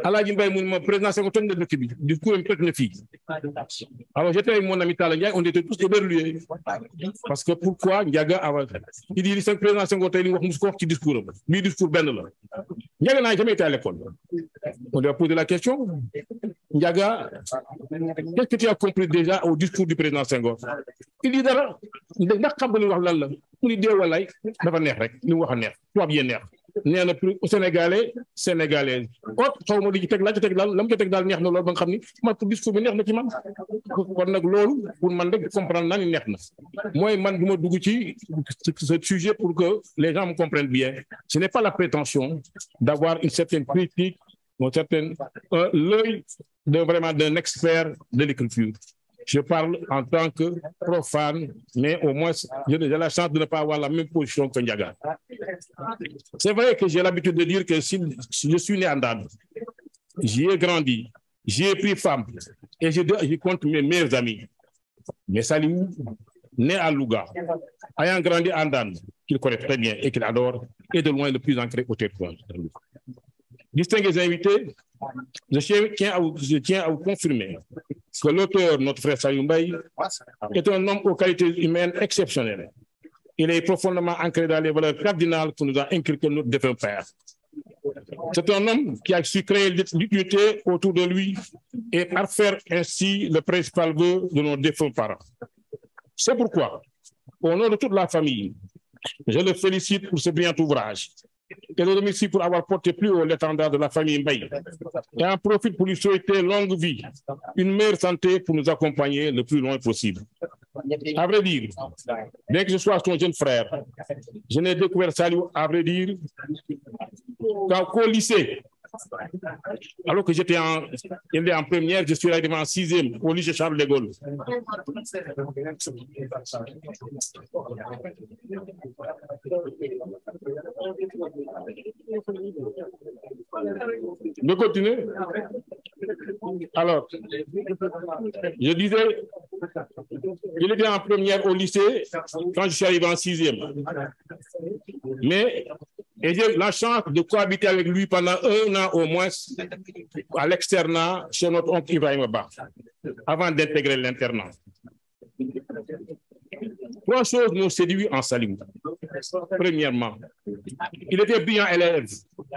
Aladji Mbaye mu ne ma président Senghor toj na dëkk bi discours am toj na fii. Alors j'étais avec mon ami Talla Ndiaye, on était tous éberlués. Parce que pourquoi Ndiaga avait... Il dit le président Senghor tey li wax musu ko wax ci discours am. Bii discours benn la. Ndiaga n'a jamais été à l'école. On lui a posé la question. Ndiaga, qu'est-ce que tu as compris déjà au discours du président Senghor? Il dit dara ndax xam nga li wax lan la. Mu ni dee walaay dafa neex rek li mu wax a neex. Tubaab yee neex. Nee na au Sénégalais sénégalais ot xaw ma di ci teg la ci teg daal la mu ci teg daal neex na loolu ba nga xam ni man pour discours bi neex na ci man kon nag loolu pour man rek comprendre naa ni neex na mooy man du ma dugg ci ce sujet pour que les gens me comprennent bien. Ce n'est pas la prétention d'avoir une certaine critique, une certaine l'œil vraiment d'un expert de l'écriture. Je parle en tant que profane, mais au moins, j'ai la chance de ne pas avoir la même position que Ndiaga. C'est vrai que j'ai l'habitude de dire que si je suis né en Ndande, j'y ai grandi, j'y ai pris femme, et je compte mes meilleurs amis. Mais Saliou, né à Louga, ayant grandi en Ndande, qu'il connaît très bien et qu'il adore, est de loin le plus ancré au territoire. Distingués invités, je tiens à vous confirmer que l'auteur, notre frère Saliou Mbaye, est un homme aux qualités humaines exceptionnelles. Il est profondément ancré dans les valeurs cardinales que nous a inculquées notre défunt père. C'est un homme qui a su créer l'unité autour de lui et parfaire ainsi le principal vœu de nos défunts parents. C'est pourquoi, au nom de toute la famille, je le félicite pour ce brillant ouvrage et le remercie pour avoir porté plus haut l'étendard de la famille Mbaye. Et en profite pour lui souhaiter longue vie, une meilleure santé pour nous accompagner le plus loin possible. À vrai dire, bien que je sois son jeune frère, je n'ai découvert Saliou, à vrai dire, qu'au lycée. Alors que j'étais en première, je suis arrivé en 6e au lycée Charles de Gaulle. Je continue. Alors, je disais, il était en première au lycée quand je suis arrivé en 6e. Mais j'ai eu la chance de cohabiter avec lui pendant 1 an au moins à l'externat chez notre oncle Ibrahima Ba, avant d'intégrer l'internat. 3 choses m'ont séduit en Saliou. Premièrement, il était brillant élève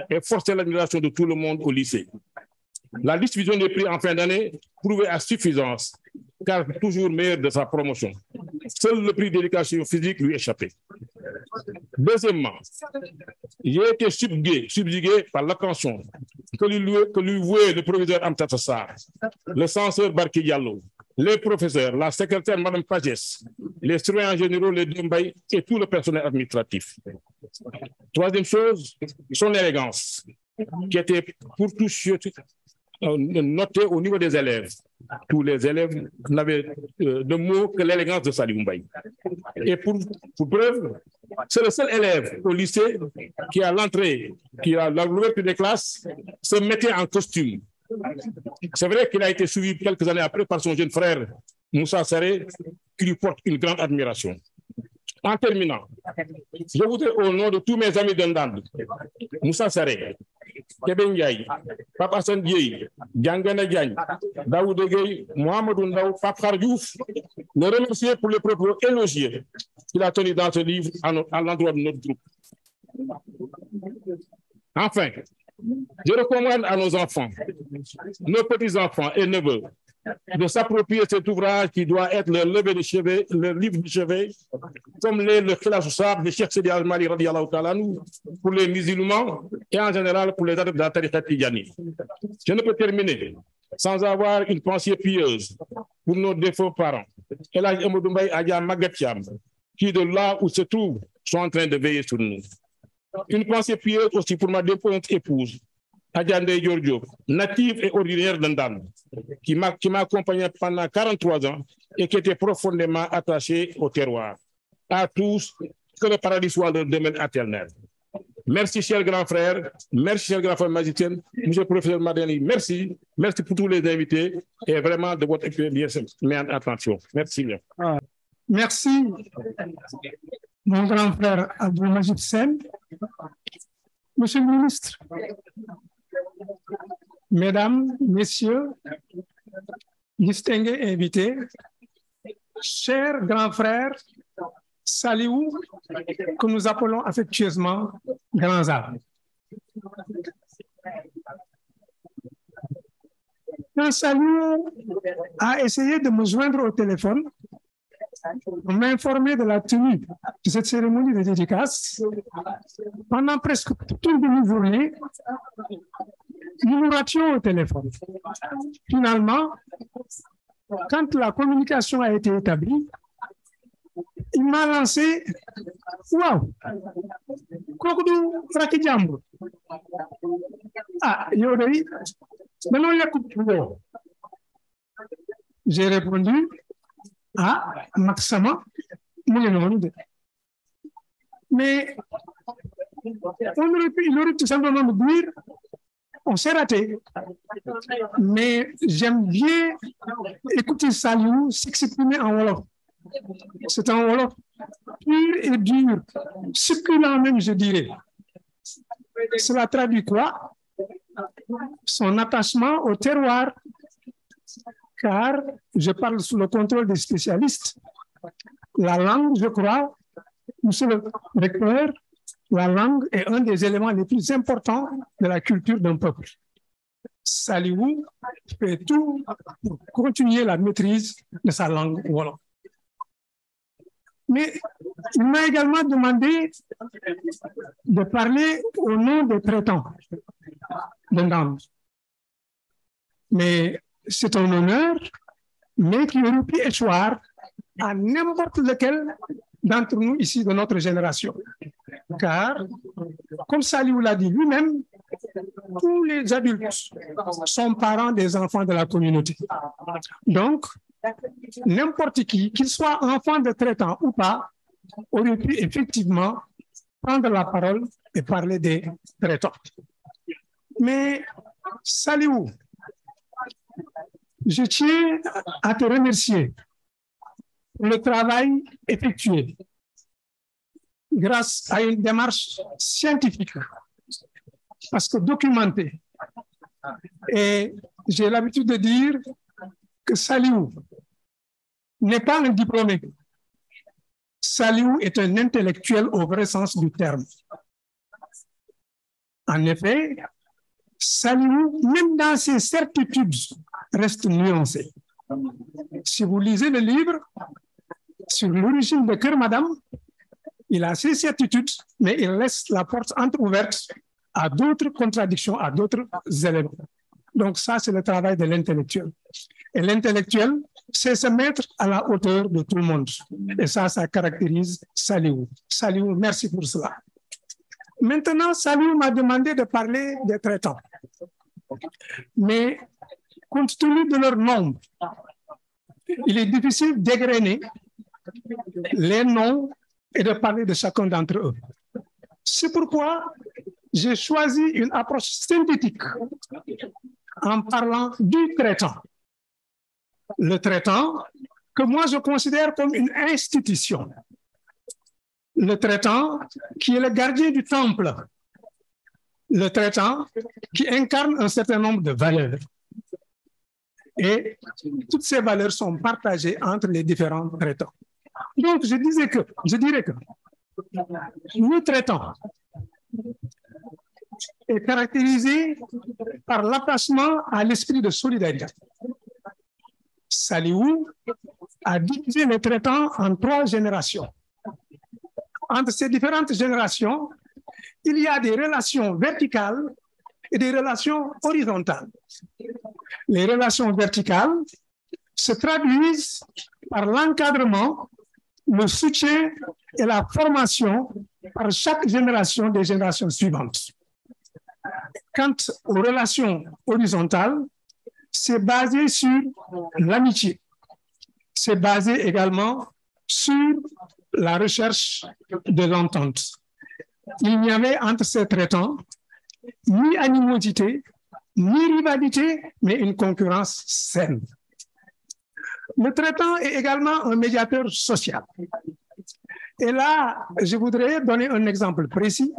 et forçait l'admiration de tout le monde au lycée. La distribution des prix en fin d'année prouvait à suffisance, car toujours meilleur de sa promotion. Seul le prix d'éducation physique lui échappait. Deuxièmement, j'ai été subjugué par l'attention que lui vouait le proviseur Amtata Sarr, le censeur Barki Diallo, les professeurs, la secrétaire Mme Pagès, les surveillants généraux, les Dembaï et tout le personnel administratif. Troisième chose, son élégance, qui était pour tous notée au niveau des élèves. Tous les élèves n'avaient de mots que l'élégance de Saliou Mbaye. Et pour preuve, c'est le seul élève au lycée qui, à l'entrée, qui à l'ouverture des classes, se mettait en costume. C'est vrai qu'il a été suivi quelques années après par son jeune frère, Moussa Sarré, qui lui porte une grande admiration. En terminant, je voudrais au nom de tous mes amis d'Indande, Moussa Sarré, Kébé Ndiaye, Papa Hassan Dieye, Diangana Diagne, Daoud Gueye, Mohamedou Ndaw, Pape Khar Diouf, le remercier pour les propos élogieux qu'il a tenus dans ce livre à l'endroit de notre groupe. Enfin, je recommande à nos enfants, nos petits-enfants et neveux, de s'approprier cet ouvrage qui doit être leur lever de chevet, leur livre de chevet, comme le Khilaf Sab de Cheikh Sidi Al-Mali radiallahu ta'ala pour les musulmans et en général pour les adeptes de la tariqa Tijani. Je ne peux terminer sans avoir une pensée pieuse pour nos défunts parents, Elhadji Amadou Mbaye Adja Maguette Thiam, qui de là où se trouvent sont en train de veiller sur nous. Une pensée pieuse aussi pour ma défunte épouse, Adja Ndeye Dior Diop, native et ordinaire d'Indane, qui m'a accompagné pendant 43 ans et qui était profondément attachée au terroir. À tous, que le paradis soit leur domaine éternel. Merci, cher grand frère. Merci, cher grand frère magicien. Monsieur le professeur Madani, merci. Merci pour tous les invités et vraiment de votre attention. Merci bien. Merci, mon grand frère Abdou Majid Sen. Monsieur le ministre, Mesdames, Messieurs, distingués invités, chers grands frères, Saliou, que nous appelons affectueusement Grands Arbres. Quand Saliou a essayé de me joindre au téléphone pour m'informer de la tenue de cette cérémonie de dédicace, pendant presque toute une demi-journée, nous nous rations au téléphone. Finalement, quand la communication a été établie, il m'a lancé « Waouh, Kokoudou Rakidjambo. Ah, Yodei, maintenant l'écoute. » J'ai répondu « Ah, Maxama, mais il aurait tout simplement me dire on s'est raté. Mais j'aime bien écouter Saliou s'exprimer en Wolof. C'est un Wolof pur et dur, succulent même, je dirais. Cela traduit quoi? Son attachement au terroir, car je parle sous le contrôle des spécialistes. La langue, je crois, monsieur le recteur, la langue est un des éléments les plus importants de la culture d'un peuple. Saliou fait tout pour continuer la maîtrise de sa langue wolof. Mais il m'a également demandé de parler au nom des traitants d'Indande. Mais c'est un honneur, mais qui aurait pu échoir à n'importe lequel d'entre nous ici de notre génération. Car, comme Saliou l'a dit lui-même, tous les adultes sont parents des enfants de la communauté. Donc, n'importe qui, qu'il soit enfant de traitant ou pas, aurait pu effectivement prendre la parole et parler des traitants. Mais, Saliou, je tiens à te remercier pour le travail effectué grâce à une démarche scientifique, parce que documentée. Et j'ai l'habitude de dire que Saliou n'est pas un diplômé. Saliou est un intellectuel au vrai sens du terme. En effet, Saliou, même dans ses certitudes, reste nuancé. Si vous lisez le livre sur l'origine de Kër Madame, il a ses certitudes, mais il laisse la porte entrouverte à d'autres contradictions, à d'autres éléments. Donc ça, c'est le travail de l'intellectuel. Et l'intellectuel, c'est se mettre à la hauteur de tout le monde. Et ça caractérise Saliou. Saliou, merci pour cela. Maintenant, Saliou m'a demandé de parler des traitants. Mais compte tenu de leur nombre, il est difficile d'égrener les noms et de parler de chacun d'entre eux. C'est pourquoi j'ai choisi une approche synthétique en parlant du traitant. Le traitant que moi je considère comme une institution. Le traitant qui est le gardien du temple. Le traitant qui incarne un certain nombre de valeurs. Et toutes ces valeurs sont partagées entre les différents traitants. Donc, je dirais que le traitant est caractérisé par l'attachement à l'esprit de solidarité. Saliou a divisé les traitants en 3 générations. Entre ces différentes générations, il y a des relations verticales et des relations horizontales. Les relations verticales se traduisent par l'encadrement, le soutien et la formation par chaque génération des générations suivantes. Quant aux relations horizontales, c'est basé sur l'amitié. C'est basé également sur la recherche de l'entente. Il n'y avait entre ces traitants ni animosité, ni rivalité, mais une concurrence saine. Le traitant est également un médiateur social. Et là, je voudrais donner un exemple précis.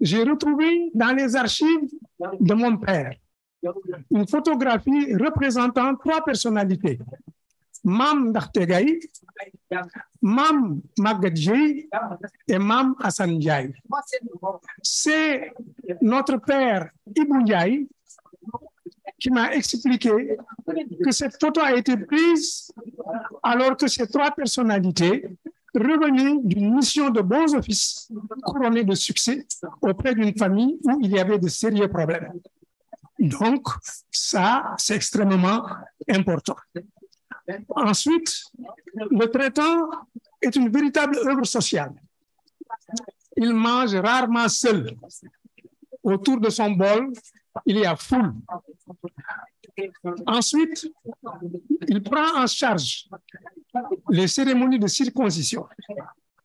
J'ai retrouvé dans les archives de mon père une photographie représentant 3 personnalités. Mam Ndartegay, Mam Magadjei et Mam Hassan Ndiaye. C'est notre père Ibou Ndiaye qui m'a expliqué que cette photo a été prise alors que ces 3 personnalités revenaient d'une mission de bons offices couronnée de succès auprès d'une famille où il y avait de sérieux problèmes. Donc, ça, c'est extrêmement important. Ensuite, le traitant est une véritable œuvre sociale. Il mange rarement seul. Autour de son bol, il y a foule. Ensuite, il prend en charge les cérémonies de circoncision.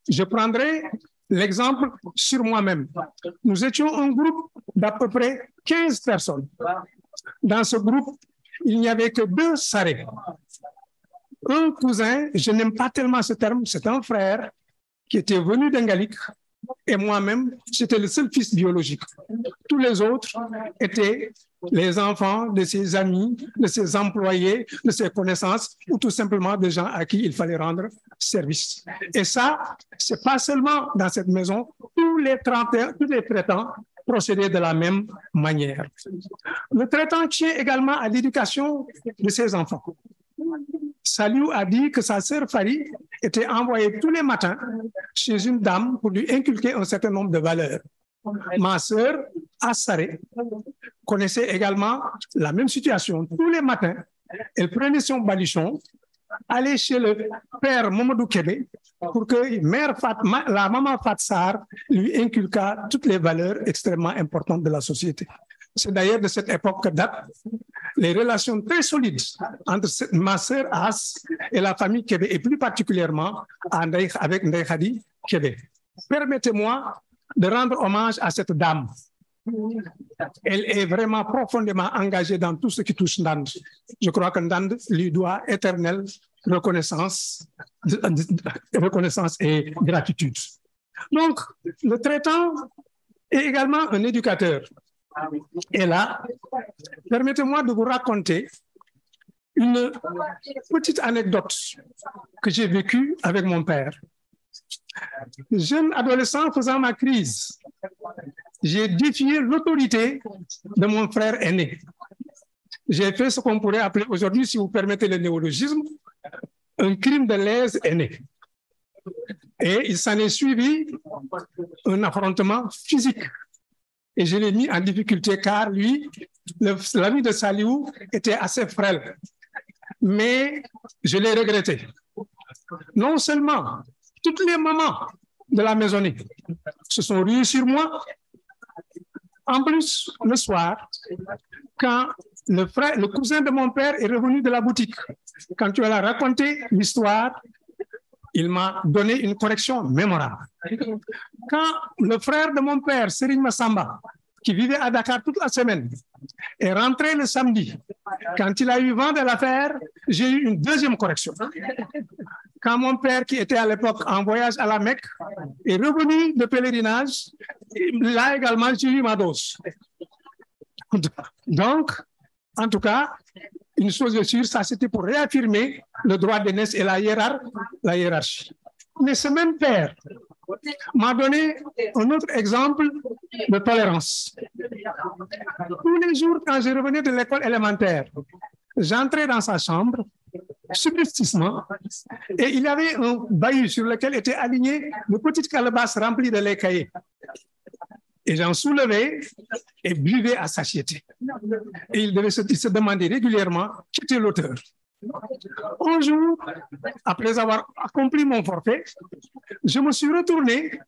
Je prendrai l'exemple sur moi-même. Nous étions un groupe d'à peu près 15 personnes. Dans ce groupe, il n'y avait que 2 sarés. Un cousin, je n'aime pas tellement ce terme, c'est un frère qui était venu d'Engalik et moi-même, j'étais le seul fils biologique. Tous les autres étaient les enfants de ses amis, de ses employés, de ses connaissances ou tout simplement des gens à qui il fallait rendre service. Et ça, c'est pas seulement dans cette maison, tous les traitants procédaient de la même manière. Le traitant tient également à l'éducation de ses enfants. Saliou a dit que sa sœur Fari était envoyée tous les matins chez une dame pour lui inculquer un certain nombre de valeurs. Ma sœur, Assaré, connaissait également la même situation. Tous les matins, elle prenait son baluchon, allait chez le père Mamadou Kébé pour que la maman Fatsar lui inculquât toutes les valeurs extrêmement importantes de la société. C'est d'ailleurs de cette époque que datent les relations très solides entre ma sœur As et la famille Kébé, et plus particulièrement avec Ndeye Khady Kébé. Permettez-moi de rendre hommage à cette dame. Elle est vraiment profondément engagée dans tout ce qui touche Ndande. Je crois que Ndande lui doit éternelle reconnaissance et gratitude. Donc, le traitant est également un éducateur. Et là, permettez-moi de vous raconter une petite anecdote que j'ai vécue avec mon père. Jeune adolescent faisant ma crise, j'ai défié l'autorité de mon frère aîné. J'ai fait ce qu'on pourrait appeler aujourd'hui, si vous permettez le néologisme, un crime de lèse aîné. Et il s'en est suivi un affrontement physique. Et je l'ai mis en difficulté car lui, l'ami de Saliou était assez frêle. Mais je l'ai regretté. Non seulement toutes les mamans de la maisonnée se sont ruées sur moi, en plus, le soir, quand le cousin de mon père est revenu de la boutique, quand tu as raconté l'histoire, il m'a donné une correction mémorable. Quand le frère de mon père, Serigne Massamba, qui vivait à Dakar toute la semaine, est rentré le samedi, quand il a eu vent de l'affaire, j'ai eu une deuxième correction. Quand mon père, qui était à l'époque en voyage à la Mecque, est revenu de pèlerinage, là également, j'ai eu ma dose. Donc, en tout cas, une chose est sûre, ça c'était pour réaffirmer le droit d'aînesse et la hiérarchie. Mais ce même père m'a donné un autre exemple de tolérance. Tous les jours, quand je revenais de l'école élémentaire, j'entrais dans sa chambre, subrepticement, et il y avait un bahut sur lequel étaient alignées de petites calebasses remplies de lait caillé. Et j'en soulevais et buvais à satiété. Et il devait se demander régulièrement qui était l'auteur. Un jour, après avoir accompli mon forfait, je me suis retourné,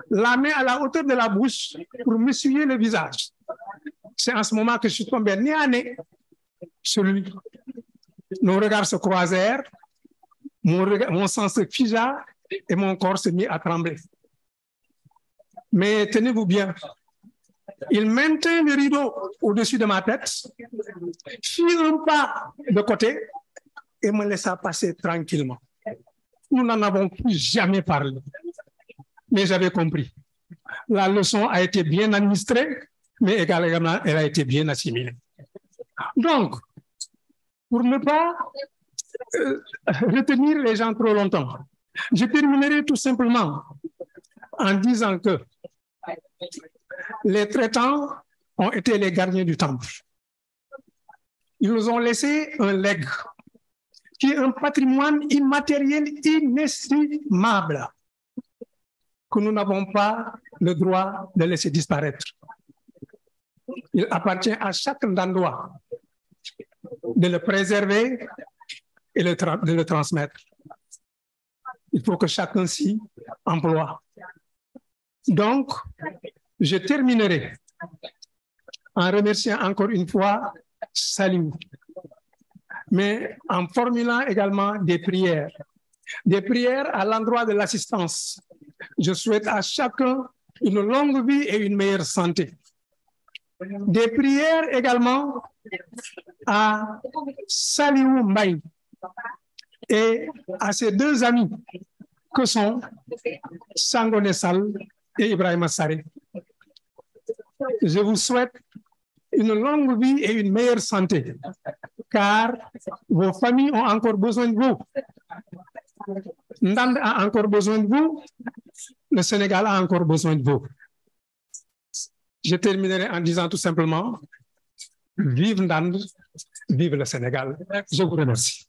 la main à la hauteur de la bouche pour m'essuyer le visage. C'est en ce moment que je suis tombé nez à nez sur lui. Nos regards se croisèrent, mon sang se figea et mon corps se mit à trembler. Mais tenez-vous bien, il maintint le rideau au-dessus de ma tête, fit un pas de côté et me laissa passer tranquillement. Nous n'en avons plus jamais parlé, mais j'avais compris. La leçon a été bien administrée, mais également elle a été bien assimilée. Donc, pour ne pas retenir les gens trop longtemps, je terminerai tout simplement en disant que les traitants ont été les gardiens du temple. Ils nous ont laissé un legs qui est un patrimoine immatériel inestimable que nous n'avons pas le droit de laisser disparaître. Il appartient à chaque Ndandois de le préserver et de le transmettre. Il faut que chacun s'y emploie. Donc, je terminerai en remerciant encore une fois Saliou, mais en formulant également des prières à l'endroit de l'assistance. Je souhaite à chacun une longue vie et une meilleure santé. Des prières également à Saliou Mbaye et à ses deux amis que sont Sangone Sall et Ibrahima Sarré. Je vous souhaite une longue vie et une meilleure santé, car vos familles ont encore besoin de vous. Ndande a encore besoin de vous. Le Sénégal a encore besoin de vous. Je terminerai en disant tout simplement, vive Ndande, vive le Sénégal. Je vous remercie.